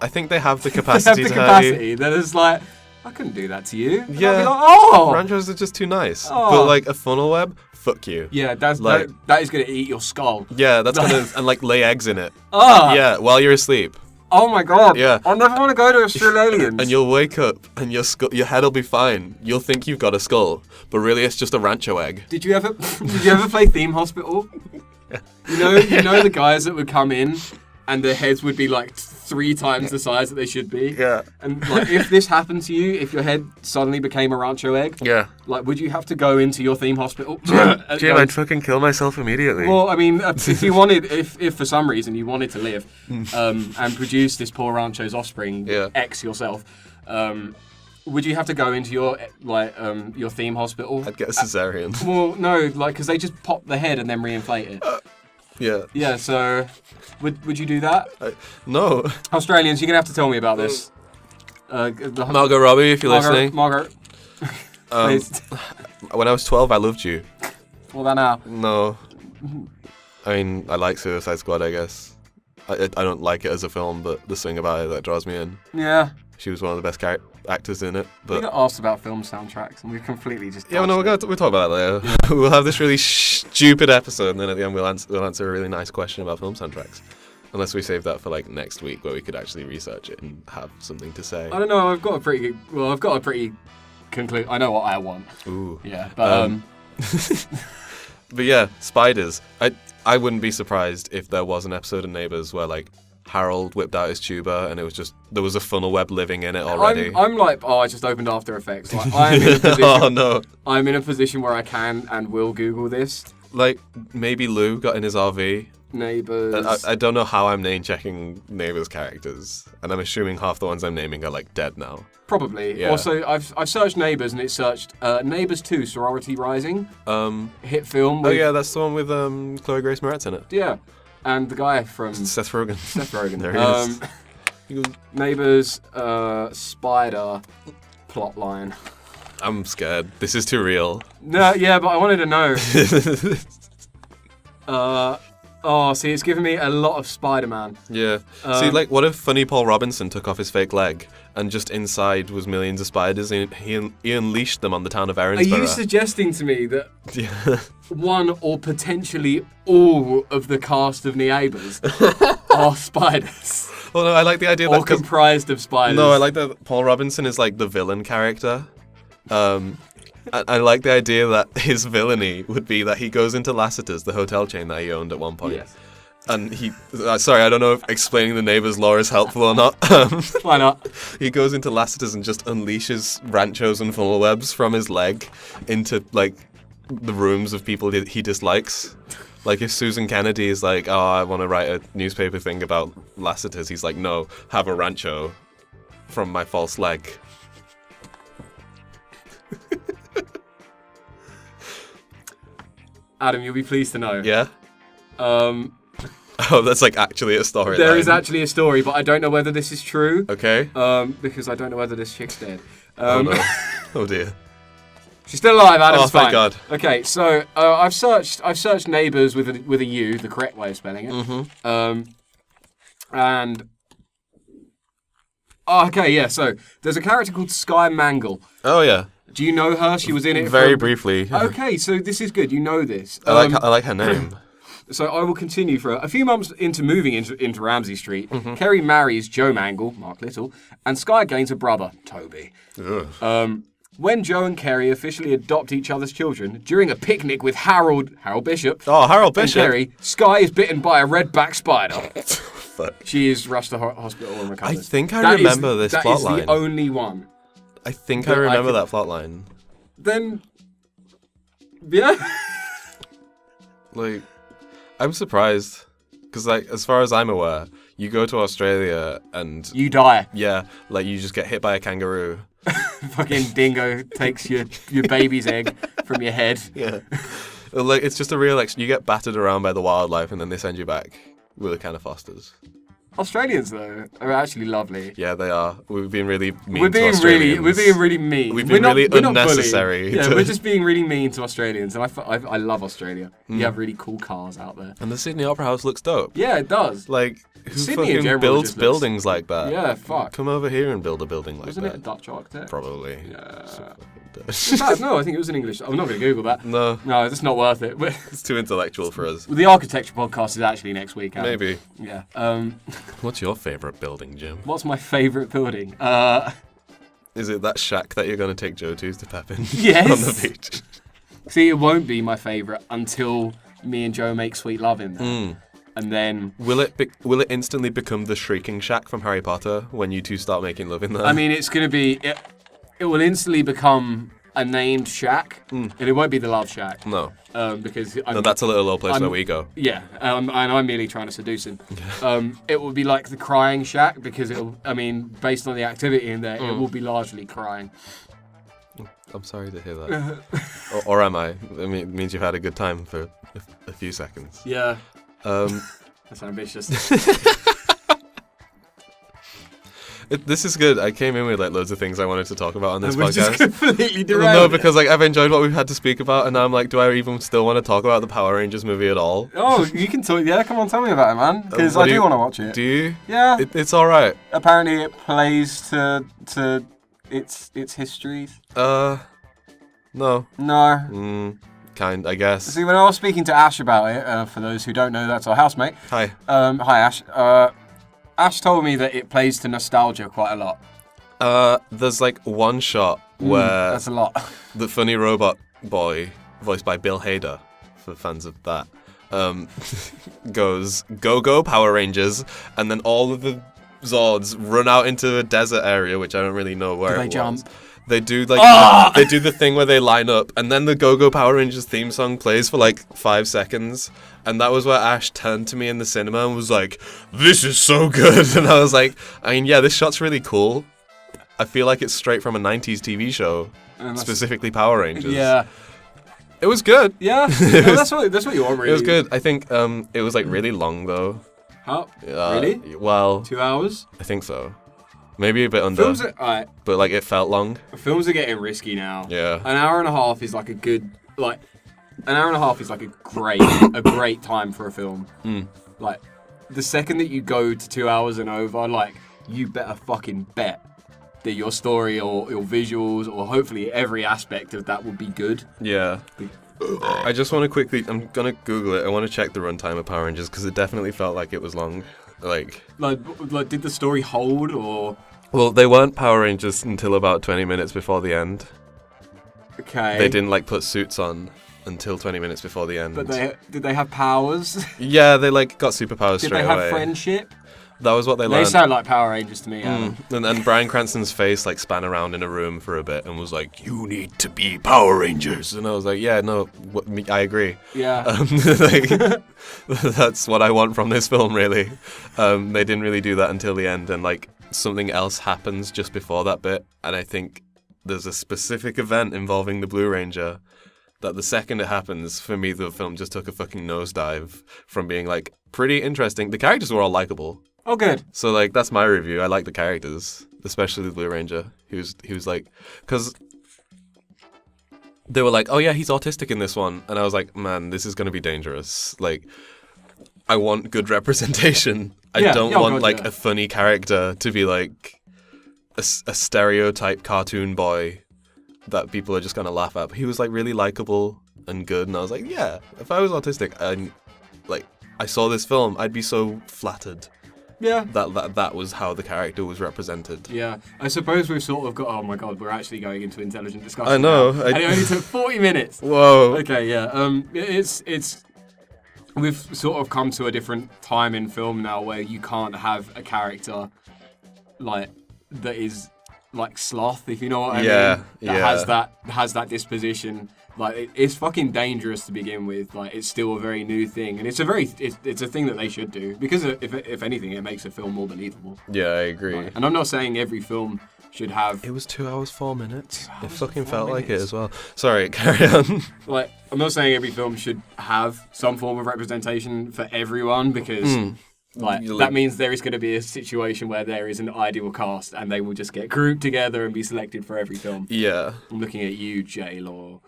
I think they have the they have capacity the to hurt you. capacity. That is like, I couldn't do that to you. And I'd Yeah. be like, oh! Ranchos are just too nice. Oh. But like a funnel web, fuck you. Yeah, that's Like- that is going to eat your skull. Yeah, that's gonna and like lay eggs in it. Ah! Yeah, while you're asleep. Oh my god. Yeah. I never want to go to Australians. And you'll wake up and your head'll be fine. You'll think you've got a skull, but really it's just a rancho egg. Did you ever play Theme Hospital? You know the guys that would come in and their heads would be like 3 times the size that they should be. Yeah. And like, if this happened to you, if your head suddenly became a rancho egg, Yeah. like, would you have to go into your theme hospital? Jim, I'd fucking kill myself immediately. Well, I mean, if you wanted, if for some reason you wanted to live, and produce this poor rancho's offspring, Yeah. X yourself, would you have to go into your your theme hospital? I'd get a cesarean. Well, no, like, because they just pop the head and then reinflate it. Yeah. Yeah, so would you do that? No. Australians, you're gonna have to tell me about this. Margot Robbie, if you're listening. Margaret, please. When I was 12, I loved you. What about now? No. I mean, I like Suicide Squad, I guess. I don't like it as a film, but the thing about it that draws me in. Yeah. She was one of the best actors in it. We But got asked about film soundtracks, and we completely just. yeah, well, no, dodged it. we'll talk about that later. We'll have this really stupid episode, and then at the end we'll answer a really nice question about film soundtracks. Unless we save that for like next week, where we could actually research it and have something to say. I don't know. I've got a pretty I know what I want. Ooh. Yeah, but But yeah, spiders. I wouldn't be surprised if there was an episode of Neighbours where like Harold whipped out his tuba and it was just there was a funnel web living in it already. I'm like, I just opened After Effects. Like, I'm in a position. Oh no! I'm in a position where I can and will Google this. Like maybe Lou got in his RV. Neighbours. And I don't know how I'm name checking Neighbours characters, and I'm assuming half the ones I'm naming are like dead now. Probably. Yeah. Also, I've searched Neighbours and it searched Neighbours 2 Sorority Rising. Hit film. Oh With, yeah, that's the one with Chloe Grace Moretz in it. Yeah. And the guy from Seth Rogen. Seth Rogen. There he is. He goes, Neighbours spider plotline. I'm scared. This is too real. No, yeah, but I wanted to know. See, it's giving me a lot of Spider-Man. Yeah. See, like, what if Funny Paul Robinson took off his fake leg and just inside was millions of spiders and he unleashed them on the town of Are Erinsborough? you suggesting to me that Yeah. one or potentially all of the cast of Neighbours are spiders? Well, no, I like the idea Or that... 'cause- comprised of spiders? No, I like that Paul Robinson is, like, the villain character. I like the idea that his villainy would be that he goes into Lassiter's, the hotel chain that he owned at one point. Yes. And he... sorry, I don't know if explaining the Neighbours lore is helpful or not. Why not? He goes into Lassiter's and just unleashes ranchos and funnel webs from his leg into, like, the rooms of people he dislikes. Like, if Susan Kennedy is like, oh, I want to write a newspaper thing about Lassiter's, he's like, no, have a rancho from my false leg. Adam, you'll be pleased to know. Yeah? Um, Oh, that's, like, actually a story. there is actually a story, but I don't know whether this is true. Okay. Because I don't know whether this chick's dead. Oh, no. Oh, dear. She's still alive, Adam. Oh, It's fine. thank God. Okay, so I've searched Neighbours with a U, the correct way of spelling it. Mm-hmm. And okay, yeah. So there's a character called Sky Mangle. Oh, yeah. Do you know her? She was in it Very for- briefly. Okay, so this is good. You know this. I like her name. So I will continue for a few months into moving into Ramsey Street. Kerry marries Joe Mangle, Mark Little, and Sky gains a brother, Toby. When Joe and Kerry officially adopt each other's children, during a picnic with Harold Bishop, Oh, Harold and Bishop. Kerry, Sky is bitten by a redback spider. Fuck. She is rushed to hospital and recovers. I think I remember this That is plotline. the only one. I think that I I remember could- that plotline. Then, yeah. Like, I'm surprised because, like, as far as I'm aware, you go to Australia and You die. yeah, like you just get hit by a kangaroo. Fucking dingo takes your baby's egg from your head. Yeah, like it's just a real you get battered around by the wildlife and then they send you back with a can of Fosters. Australians though are actually lovely. Yeah, they are. We've been really mean We're to being Australians. really mean. We've We're been not- really we're not unnecessary bullying. Yeah, to- we're just being really mean to Australians, and I love Australia. You have really cool cars out there. And the Sydney Opera House looks dope. Yeah, it does. Like, who Sydney in fucking general builds just looks- buildings like that? Yeah, fuck. Come over here and build a building like Wasn't it a that. Dutch architect? Probably. Yeah. So fucking In Dutch. fact, no, I think it was in English. I'm not going to Google that. No, No, that's not worth it. But it's too intellectual for us. the architecture podcast is actually next week. Adam. Maybe. Yeah. What's your favourite building, Jim? What's my favourite building? Is it that shack that you're going to take Joe to Pep in? Yes. On the beach? See, it won't be my favourite until me and Joe make sweet love in there. And then, Will it instantly become the Shrieking Shack from Harry Potter when you two start making love in there? I mean, it's going to be, it will instantly become a named shack, and it won't be the love shack. no. Because No, that's a little old place I'm- where we go. Yeah, and I'm merely trying to seduce him. It will be like the crying shack because based on the activity in there, it will be largely crying. I'm sorry to hear that. or am I? I mean, it means you've had a good time for a few seconds. Yeah, Um, that's ambitious. this is good. I came in with like loads of things I wanted to talk about on this We're just podcast. completely Well, derailed. no, because like I've enjoyed what we've had to speak about, and now I'm like, do I even still want to talk about the Power Rangers movie at all? Oh, you can talk. Yeah, come on, tell me about it, man. Because What I do do you- want to watch it. Do you? Yeah. It's all right. Apparently, it plays to its histories. No. No. Kind, I guess. See, when I was speaking to Ash about it, for those who don't know, that's our housemate. Hi. Hi, Ash. Ash told me that it plays to nostalgia quite a lot. There's like one shot where That's a lot. the funny robot boy, voiced by Bill Hader, for fans of that, goes, "Go, go, Power Rangers," and then all of the Zords run out into a desert area, which I don't really know where Do it they was. jump? They do like they do the thing where they line up, and then the Go Go Power Rangers theme song plays for like 5 seconds, and that was where Ash turned to me in the cinema and was like, "This is so good," and I was like, I mean, yeah, this shot's really cool. I feel like it's straight from a 90s TV show, specifically Power Rangers. Yeah. It was good. Yeah. No, that's what you want, really. It was good. I think it was like really long though. How? Really? Well, 2 hours? I think so. Maybe a bit under, Films are, alright, but like it felt long. films are getting risky now. Yeah. An hour and a half is like a good, like, an hour and a half is like a great time for a film. Like, the second that you go to 2 hours and over, like, you better fucking bet that your story or your visuals or hopefully every aspect of that will be good. Yeah. I just want to quickly, I'm gonna Google it. I want to check the runtime of Power Rangers because it definitely felt like it was long. Like, did the story hold or? well, they weren't Power Rangers until about 20 minutes before the end. Okay. They didn't like put suits on until 20 minutes before the end. But did they have powers? Yeah, they like got superpowers Did straight they have away. friendship? That was what they They learned. sound like Power Rangers to me. Adam. And then Bryan Cranston's face like span around in a room for a bit and was like, "You need to be Power Rangers," and I was like, "Yeah, no, I agree." Yeah. Like, that's what I want from this film, really. They didn't really do that until the end, and like something else happens just before that bit, and I think there's a specific event involving the Blue Ranger that the second it happens, for me, the film just took a fucking nosedive from being like pretty interesting. The characters were all likable. Oh, good. So like that's my review. I like the characters, especially the Blue Ranger. He was like, because they were like, "Oh yeah, he's autistic in this one," and I was like, "Man, this is gonna be dangerous." Like, I want good representation. I Yeah, don't yeah, want God, like yeah. a funny character to be like a stereotype cartoon boy that people are just gonna laugh at. But he was like really likable and good, and I was like, "Yeah, if I was autistic, like I saw this film, I'd be so flattered Yeah. that was how the character was represented. Yeah, I suppose we've sort of got. Oh my god, we're actually going into intelligent discussion. I know. now. And it only took 40 minutes. Whoa. Okay, yeah. It's we've sort of come to a different time in film now where you can't have a character like that is like sloth, if you know what I Yeah, mean. That has that disposition. Like it's fucking dangerous to begin with. Like it's still a very new thing, and it's a thing that they should do because if anything, it makes a film more believable. Yeah, I agree. Right. And I'm not saying every film should have. It was 2 hours 4 minutes. 2 It hours fucking and 4 felt like it minutes. as well. Sorry, carry on. Like I'm not saying every film should have some form of representation for everyone because. Like that means there is going to be a situation where there is an ideal cast and they will just get grouped together and be selected for every film. Yeah. I'm looking at you, J Law.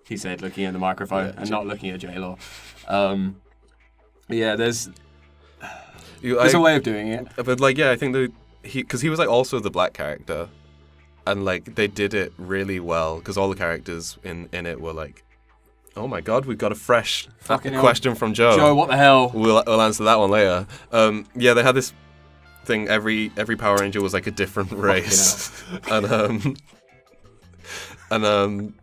He said, looking at the microphone and not looking at J Law. Yeah, there's a way of doing it. But like, yeah, I think because he was like also the black character, and like they did it really well because all the characters in it were like, oh my god, we've got a fresh Fucking hell. question from Joe. Joe, what the hell? We'll answer that one later. Yeah, they had this thing. Every Power Ranger was like a different race, and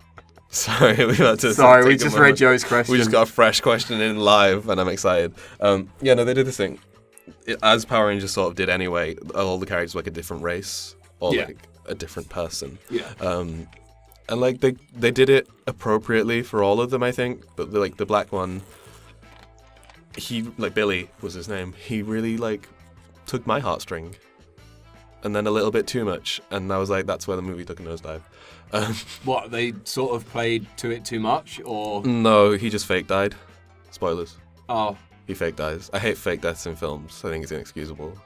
sorry, we had to. Sorry, we take a just moment. read Joe's question. We just got a fresh question in live, and I'm excited. Yeah, no, they did this thing. As Power Rangers sort of did anyway, all the characters were like a different race or like a different person. Yeah. And like they did it appropriately for all of them, I think. But the black one, he like Billy was his name. He really like took my heartstring, and then a little bit too much, and I was like, that's where the movie took a nosedive. What, they sort of played to it too much, or? No, he just fake died. Spoilers. Oh. He fake dies. I hate fake deaths in films. I think it's inexcusable.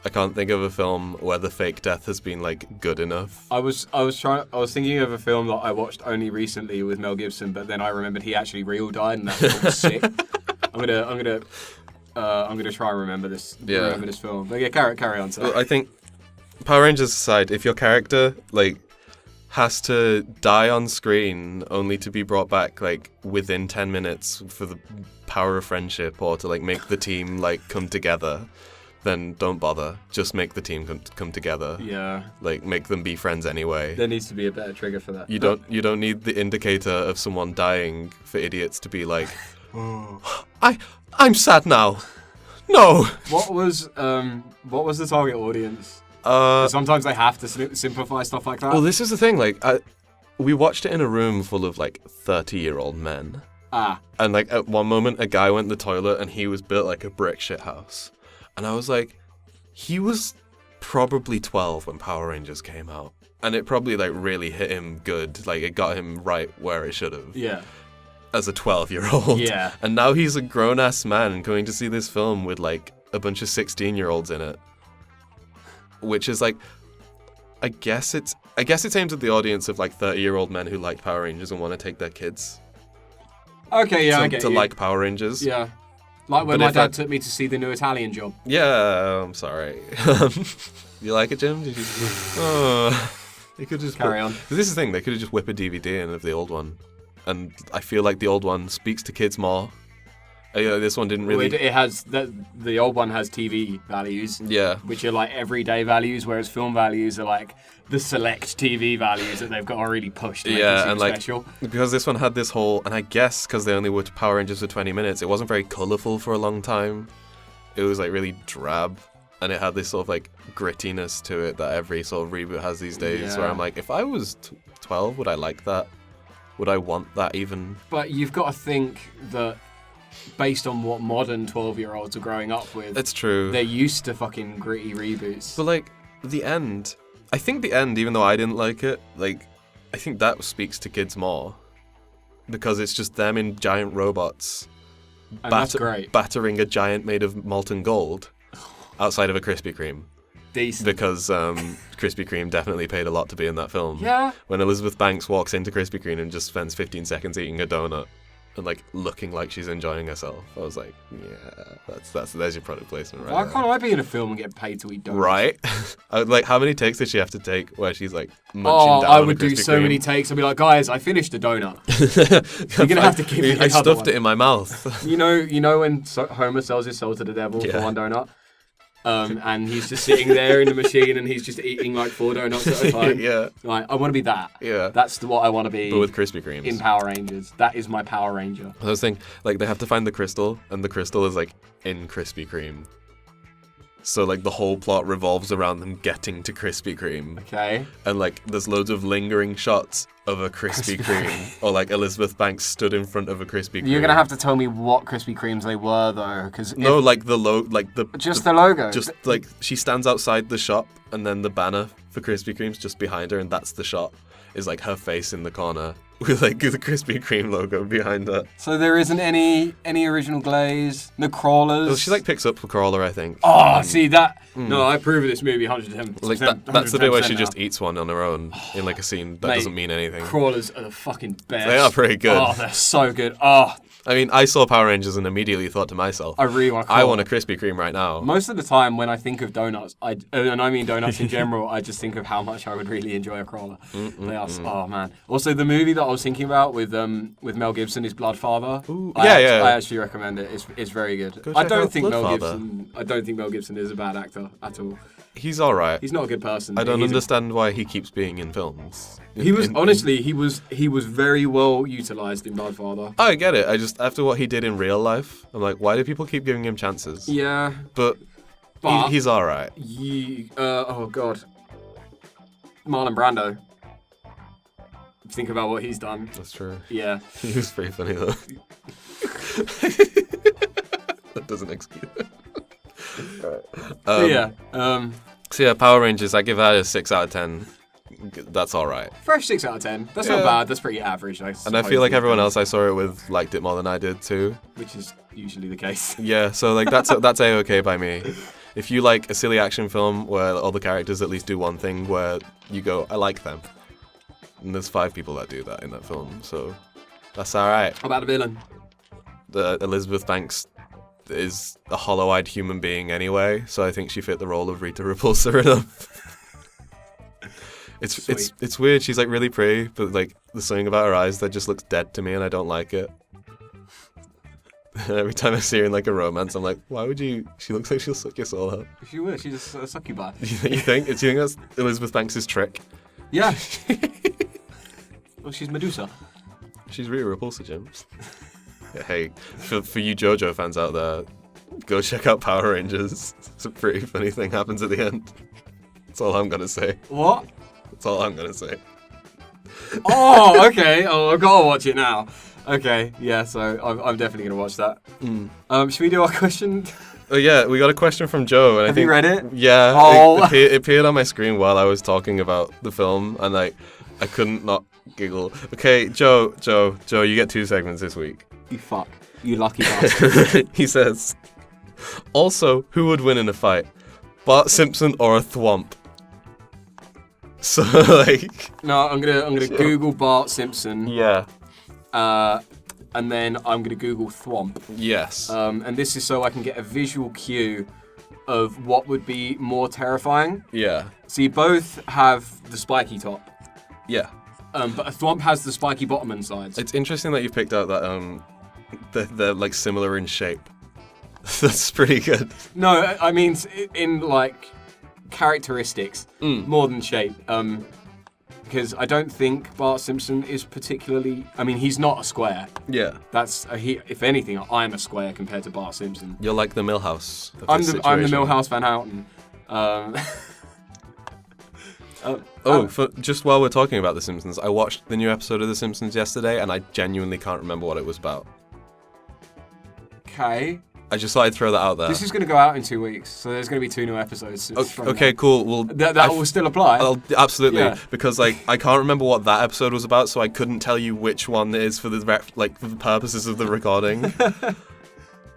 I can't think of a film where the fake death has been like good enough. I was thinking of a film that I watched only recently with Mel Gibson, but then I remembered he actually real died, and that film was sick. I'm gonna try and remember this. Yeah. Remember this film. But yeah, carry on. So. Well, I think Power Rangers aside, if your character like has to die on screen only to be brought back like within 10 minutes for the power of friendship or to like make the team like come together, then don't bother. Just make the team come together. Yeah. Like make them be friends anyway. There needs to be a better trigger for that. You don't need the indicator of someone dying for idiots to be like, I'm sad now. No. What was the target audience? Sometimes they have to simplify stuff like that. Well, this is the thing. Like, we watched it in a room full of like 30-year-old men. And like at one moment, a guy went to the toilet and he was built like a brick shit house. And I was like, he was probably 12 when Power Rangers came out, and it probably like really hit him good. Like it got him right where it should have. Yeah. As a 12-year-old. Yeah. And now he's a grown-ass man going to see this film with like a bunch of 16-year-olds in it. Which is like, I guess it's aimed at the audience of like 30-year-old men who like Power Rangers and want to take their kids. Okay, yeah, I get to you. like Power Rangers. Yeah. Like when But my if dad took me to see the new Italian Job. Yeah, I'm sorry. You like it, Jim? Did you? Oh, they could just Carry on. This is the thing. They could have just whipped a DVD in of the old one, and I feel like the old one speaks to kids more. This one didn't really. It has the old one has TV values. Yeah. Which are like everyday values, whereas film values are like the select TV values that they've got to really push to make it and like special. Because this one had this whole, and I guess because they only were Power Rangers for 20 minutes, it wasn't very colourful for a long time. It was like really drab, and it had this sort of like grittiness to it that every sort of reboot has these days. Where I'm like, if I was 12, would I like that? Would I want that even? But you've got to think that based on what modern 12-year-olds are growing up with, It's true. they're used to fucking gritty reboots. But like the end, I think the end, even though I didn't like it, like I think that speaks to kids more because it's just them in giant robots And that's great. battering a giant made of molten gold outside of a Krispy Kreme. Decent. Because Krispy Kreme definitely paid a lot to be in that film. Yeah. When Elizabeth Banks walks into Krispy Kreme and just spends 15 seconds eating a donut. and like looking like she's enjoying herself. I was like, yeah, there's your product placement right Why there. can't I be in a film and get paid to eat donuts? Right? I would, like, how many takes did she have to take where she's like munching Oh, down I on would a do Krispy so Kreme? many takes. I'd be like, guys, I finished a donut. You're gonna have to give me I another stuffed one. it in my mouth. You know when Homer sells his soul to the devil Yeah. for one donut? And he's just sitting there in the machine and he's just eating like 4 donuts at a time. Yeah. Like, I want to be that. Yeah. That's what I want to be But with Krispy Kremes. in Power Rangers. That is my Power Ranger. I was thinking, like, they have to find the crystal, and the crystal is, like, in Krispy Kreme. So, like, the whole plot revolves around them getting to Krispy Kreme. Okay. And, like, there's loads of lingering shots of a Krispy Kreme. Or, like, Elizabeth Banks stood in front of a Krispy Kreme. You're gonna have to tell me what Krispy Kremes they were though, because No, like, the just the logo. Just, like, she stands outside the shop, and then the banner for Krispy Kreme's just behind her, and that's the shot. Is, like, her face in the corner. With, like, the Krispy Kreme logo behind her. So there isn't any original glaze, no crawlers. Well, she, like, picks up the crawler, I think. Oh, see that? No, I approve of this movie 110%. Like that's the bit where she 110% just now. eats one on her own in like a scene that Mate, doesn't mean anything. Crawlers are the fucking best. They are pretty good. Oh, they're so good. Oh, I mean, I saw Power Rangers and immediately thought to myself, I really want. I want a Krispy Kreme right now. Most of the time, when I think of donuts, and I mean donuts in general, I just think of how much I would really enjoy a crawler. They are. Oh man. Also, the movie that I was thinking about with Mel Gibson is Bloodfather. Ooh, I yeah. actually recommend it. It's very good. Go I check don't out think Mel Bloodfather. Gibson is a bad actor at all. He's all right. He's not a good person. I don't He's understand why he keeps being in films. He was honestly, he was very well utilized in Bloodfather. I get it. I just after what he did in real life, I'm like, why do people keep giving him chances? Yeah, But he's all right. oh god, Marlon Brando. Think about what he's done. That's true. Yeah. He was pretty funny though. That doesn't excuse it. So yeah, Power Rangers. I give that a 6 out of 10. That's all right. Fresh 6 out of 10. That's Yeah. not bad. That's pretty average. And I feel like everyone else I saw it with liked it more than I did too. which is usually the case. Yeah, so like that's A-okay by me. If you like a silly action film where all the characters at least do one thing where you go, I like them. And there's 5 people that do that in that film, so that's all right. How about the villain? Elizabeth Banks is a hollow-eyed human being anyway, so I think she fit the role of Rita Repulsa enough. It's weird. She's like really pretty, but like there's something about her eyes that just looks dead to me, and I don't like it. Every time I see her in like a romance, I'm like, why would you? She looks like she'll suck your soul out. She will. She's a succubi. You think? Do you think that's Elizabeth Banks' trick? Yeah. Well, she's Medusa. She's Rita Repulsa, James. Yeah, hey, for you JoJo fans out there, go check out Power Rangers. It's a pretty funny thing happens at the end. That's all I'm gonna say. What? That's all I'm gonna say. Oh, okay. Oh, I've got to watch it now. Okay, yeah, so I'm definitely going to watch that. Should we do our question? Oh yeah, we got a question from Joe. And Have I think, you read it? Yeah, Oh. it appeared on my screen while I was talking about the film, and like I couldn't not giggle. Okay, Joe, you get 2 segments this week. You fuck. You lucky bastard. He says, also, who would win in a fight? Bart Simpson or a thwomp? So like, No, I'm gonna Google Bart Simpson. yeah, And then I'm gonna Google Thwomp. yes, And this is so I can get a visual cue of what would be more terrifying. yeah, So you both have the spiky top, yeah. but a Thwomp has the spiky bottom and sides. It's interesting that you've picked out that they're like similar in shape. That's pretty good. No, I mean in like characteristics more than shape. Because I don't think Bart Simpson is particularly. I mean, he's not a square. Yeah, That's if anything, I'm a square compared to Bart Simpson. you're like the Millhouse. of I'm this the situation. Milhouse Van Houten. For just while we're talking about The Simpsons, I watched the new episode of The Simpsons yesterday, and I genuinely can't remember what it was about. Okay. I just thought I'd throw that out there. This is going to go out in 2 weeks, so there's going to be 2 new episodes. from Okay, now. cool. Well, That I've- will still apply. Absolutely, Yeah. because like I can't remember what that episode was about, so I couldn't tell you which one it is for the for the purposes of the recording.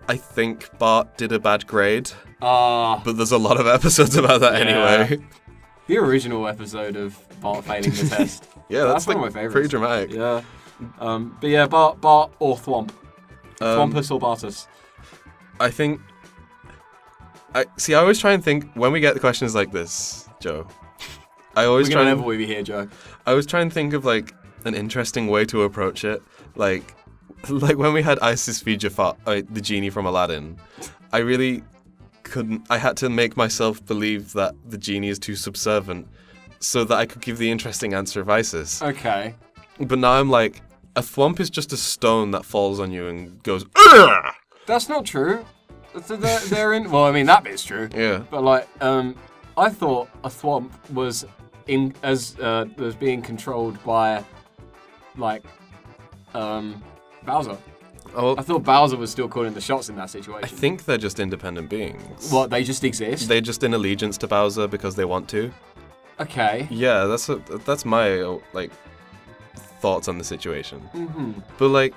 I think Bart did a bad grade, but there's a lot of episodes about that Yeah. anyway. The original episode of Bart failing the test. Yeah, that's one like of my favorites. pretty dramatic. Yeah. But yeah, Bart or Thwomp. Thwompus or Bartus. I think. I always try and think when we get questions like this, Joe. I always We're try gonna and never will be here, Joe. I always try and think of like an interesting way to approach it, like when we had Isis feed Jafar, the genie from Aladdin. I really couldn't. I had to make myself believe that the genie is too subservient, so that I could give the interesting answer of Isis. Okay. But now I'm like, a thwomp is just a stone that falls on you and goes. Ugh! That's not true. They're in. Well, I mean that bit's true. Yeah. But like, I thought a Thwomp was was being controlled by, like, Bowser. Oh, I thought Bowser was still calling the shots in that I situation. think they're just independent beings. What, they just exist? They're just in allegiance to Bowser because they want to. Okay. Yeah, that's my like thoughts on the situation. Mm-hmm. But like,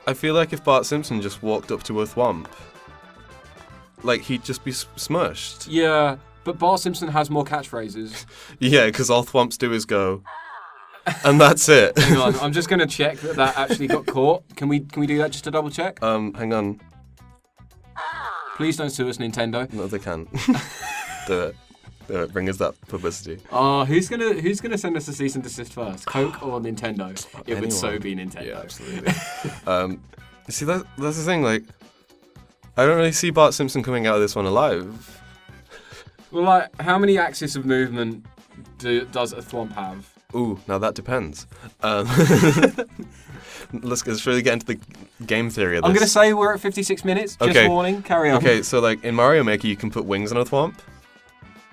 I feel like if Bart Simpson just walked up to a Thwomp, like he'd just be smushed. Yeah, but Bart Simpson has more catchphrases. Yeah, because all Thwomps do is go, and that's it. Hang on, I'm just gonna check that actually got caught. Can we do that just to double check? Hang on. Please don't sue us, Nintendo. No, they can't. Do it. Bring us that publicity. Oh, who's gonna send us a cease and desist first? Coke or Nintendo? It would Anyone. so be Nintendo. Yeah, absolutely. See, that's the thing. Like, I don't really see Bart Simpson coming out of this one alive. Well, like, how many axes of movement does a Thwomp have? Ooh, now that depends. Let's really get into the game theory of this. I'm gonna say we're at 56 minutes. Just Okay. warning. Carry on. Okay, so like in Mario Maker, you can put wings on a Thwomp,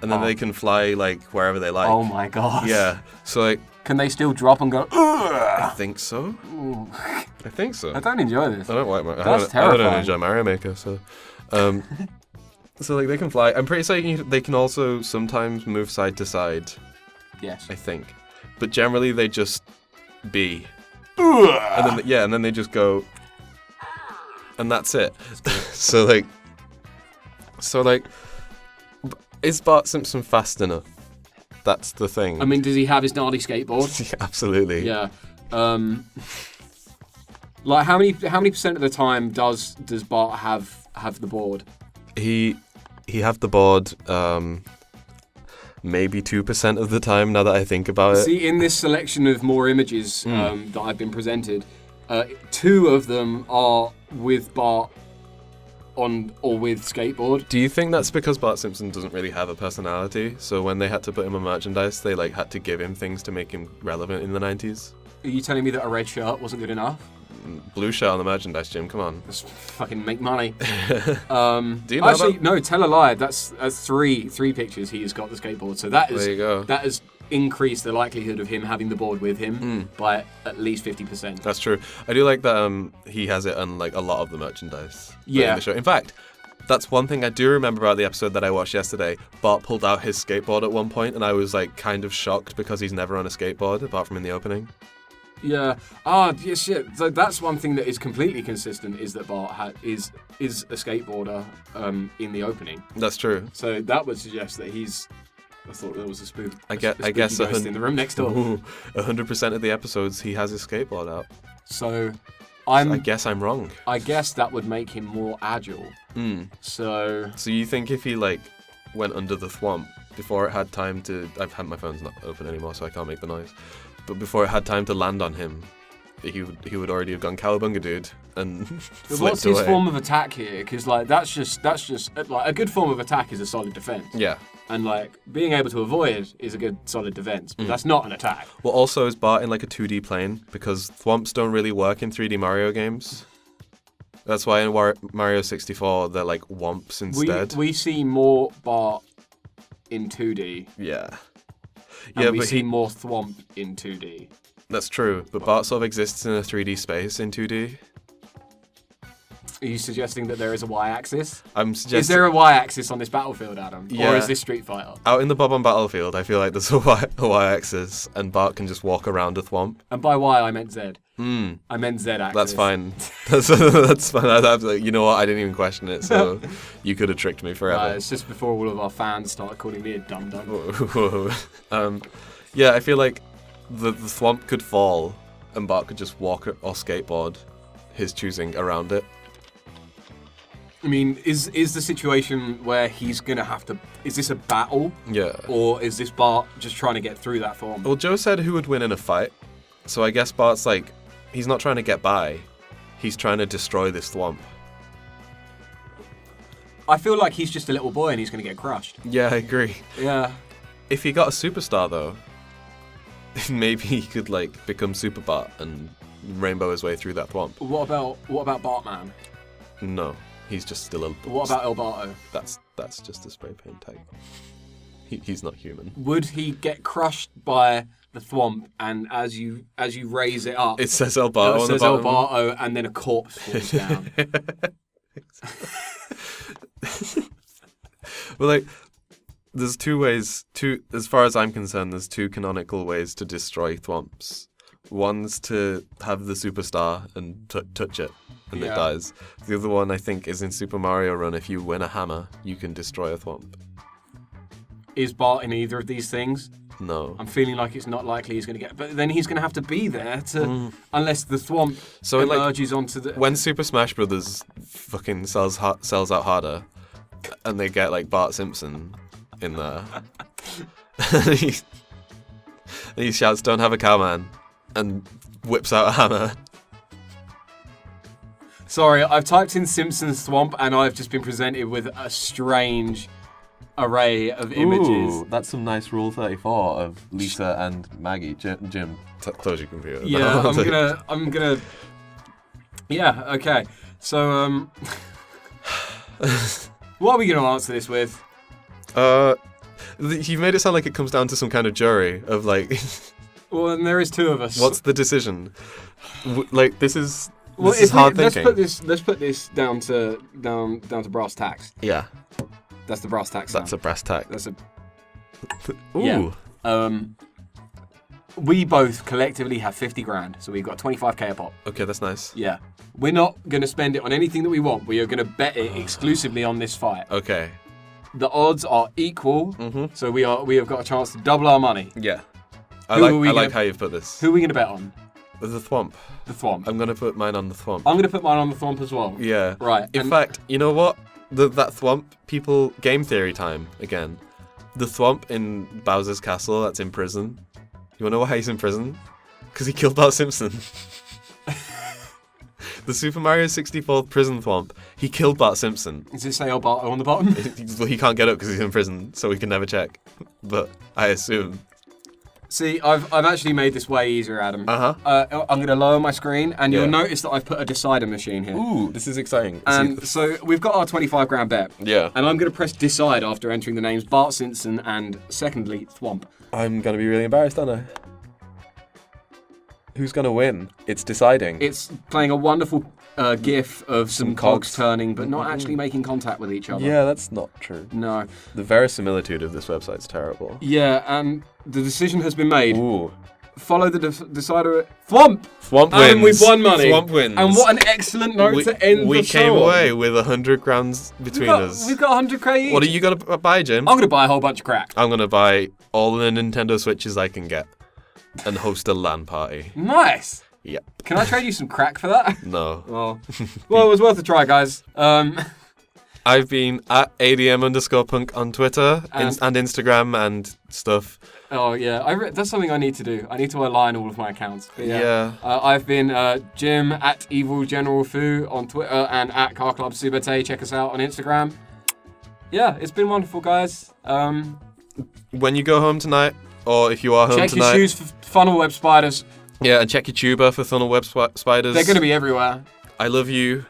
and then Oh. they can fly like wherever they like. Oh my god. Yeah. So like, Can they still drop and go? I think so. Ooh. I think so. I don't enjoy this. I don't like That's I don't terrifying. enjoy Mario Maker, so so like they can fly. I'm pretty certain they can also sometimes move side to side, Yes. I think. But generally they just be. And then they just go, and that's it. so like is Bart Simpson fast enough? That's the thing. I mean, does he have his gnarly skateboard? Yeah, absolutely. Yeah. Like how many percent of the time does Bart have the board? He have the board maybe 2% of the time now that I think about it. See, in this selection of more images that I've been presented, 2 of them are with Bart on or with skateboard. Do you think that's because Bart Simpson doesn't really have a personality? So when they had to put him on merchandise, they like had to give him things to make him relevant in the 90s? Are you telling me that a red shirt wasn't good enough? Blue shirt on the merchandise, Jim, come on. Let's fucking make money. Do you know Actually, that? no, tell a lie. That's three pictures he has got the skateboard. So that There you go. has increased the likelihood of him having the board with him by at least 50%. That's true. I do like that he has it on like a lot of the merchandise. Yeah. In the show. In fact, that's one thing I do remember about the episode that I watched yesterday. Bart pulled out his skateboard at one point, and I was like kind of shocked because he's never on a skateboard apart from in the opening. Yeah. Yeah, shit. So that's one thing that is completely consistent is that Bart is a skateboarder in the opening. That's true. So that would suggest that he's. I thought there was a spook. I guess ghost in the room next door. 100% of the episodes he has his skateboard out. So I guess I'm wrong. I guess that would make him more agile. So So you think if he like went under the thwomp before it had time to, my phone's not open anymore, so I can't make the noise. But before it had time to land on him, he would already have gone cowabunga, dude, and But flipped what's his away. form of attack here? Because like that's just like a good form of attack is a solid defense. Yeah. And like being able to avoid is a good solid defense, but that's not an attack. Well, also is Bart in like a 2D plane because thwomps don't really work in 3D Mario games. That's why in Mario 64 they're like womps instead. We see more Bart in 2D. Yeah. And Yeah, we but see more Thwomp in 2D. That's true. But Bart sort of exists in a 3D space in 2D. Are you suggesting that there is a y-axis? I'm suggesting Is there a y-axis on this battlefield, Adam? Yeah. Or is this Street Fighter? out in the Bob-on Battlefield, I feel like there's a y-axis, and Bart can just walk around a thwomp. And by y, I meant z. I meant z-axis. That's fine. That's fine. You know what? I didn't even question it, so you could have tricked me forever. It's just before all of our fans start calling me a dum-dum. Yeah, I feel like the thwomp could fall, and Bart could just walk or skateboard his choosing around it. I mean, is the situation where he's going to have to... Is this a battle? Yeah. Or is this Bart just trying to get through that thwomp? Well, Joe said who would win in a fight, so I guess Bart's like, he's not trying to get by, he's trying to destroy this thwomp. I feel like he's just a little boy and he's going to get crushed. Yeah, I agree. Yeah. If he got a superstar, though, maybe he could, like, become Super Bart and rainbow his way through that thwomp. What about Bartman? No, he's just still a... What about El Barto? That's just a spray paint type. He's not human. Would he get crushed by the thwomp, and as you raise it up, It says El Barto on the says El bottom. Barto, and then a corpse falls down? Well, like, there's as far as I'm concerned, there's two canonical ways to destroy thwomps. One's to have the superstar and touch it, and it Yeah. dies. The other one, I think, is in Super Mario Run. If you win a hammer, you can destroy a thwomp. Is Bart in either of these things? No. I'm feeling like it's not likely he's going to get... But then he's going to have to be there to... Unless the thwomp So, like, emerges onto the... When Super Smash Brothers fucking sells out harder, and they get, like, Bart Simpson in there, and he shouts, "Don't have a cowman," and whips out a hammer. Sorry, I've typed in Simpsons Thwomp and I've just been presented with a strange array of images. Ooh, that's some nice Rule 34 of Lisa and Maggie, Jim. Told you, computer. Yeah, I'm gonna. Yeah, okay. So, what are we gonna answer this with? You made it sound like it comes down to some kind of jury of, like, Well, then there is two of us. what's the decision? Like, this is Well, this is hard let's thinking. put this down to brass tacks. Yeah, That's the brass tacks. that's a brass tack. That's a. Ooh. Yeah. We both collectively have 50 grand, so we've got 25k a pop. Okay, that's nice. Yeah. We're not going to spend it on anything that we want. We are going to bet it exclusively on this fight. Okay. The odds are equal, Mm-hmm. so we have got a chance to double our money. Yeah. I Who are we like gonna- how you've put this. Who are we going to bet on? The thwomp. The thwomp. I'm gonna put mine on the thwomp. I'm going to put mine on the thwomp as well. Yeah. Right. In and- fact, you know what? That thwomp, people, game theory time again. The thwomp in Bowser's castle that's in prison. You wanna know why he's in prison? Because he killed Bart Simpson. The Super Mario 64 prison thwomp, he killed Bart Simpson. Does it say El Barto on the bottom? He can't get up because he's in prison, so we can never check. But I assume. See, I've actually made this way easier, Adam. Uh-huh. I'm going to lower my screen, and Yeah. you'll notice that I've put a decider machine here. Ooh, this is exciting. And so we've got our 25 grand bet. Yeah. And I'm going to press decide after entering the names Bart Simpson and, secondly, Thwomp. I'm gonna be really embarrassed, aren't I? Who's gonna win? It's deciding. It's playing a wonderful gif of some cogs cogs. turning, but not actually making contact with each other. Yeah, that's not true. No. The verisimilitude of this website's terrible. Yeah, and the decision has been made. Ooh. Follow the decider. Thwomp! Thwomp And wins. we've won money. Thwomp wins. And what an excellent note to end we the show. came away with 100 grand between us. We've got 100k each. What are you gonna buy, Jim? I'm going to buy a whole bunch of crack. I'm gonna buy all the Nintendo Switches I can get and host a LAN party. Nice. Yep. Can I trade you some crack for that? No. Well, it was worth a try, guys. I've been at ADM_punk on Twitter and Instagram and stuff. Oh yeah, that's something I need to do. I need to align all of my accounts. But Yeah. I've been Jim at Evil General Fu on Twitter and at Car Club Subate. Check us out on Instagram. Yeah, it's been wonderful, guys. When you go home tonight, or if you are home Check tonight, your shoes for funnel web spiders. yeah, and check your tuba for funnel web spiders. They're going to be everywhere. I love you.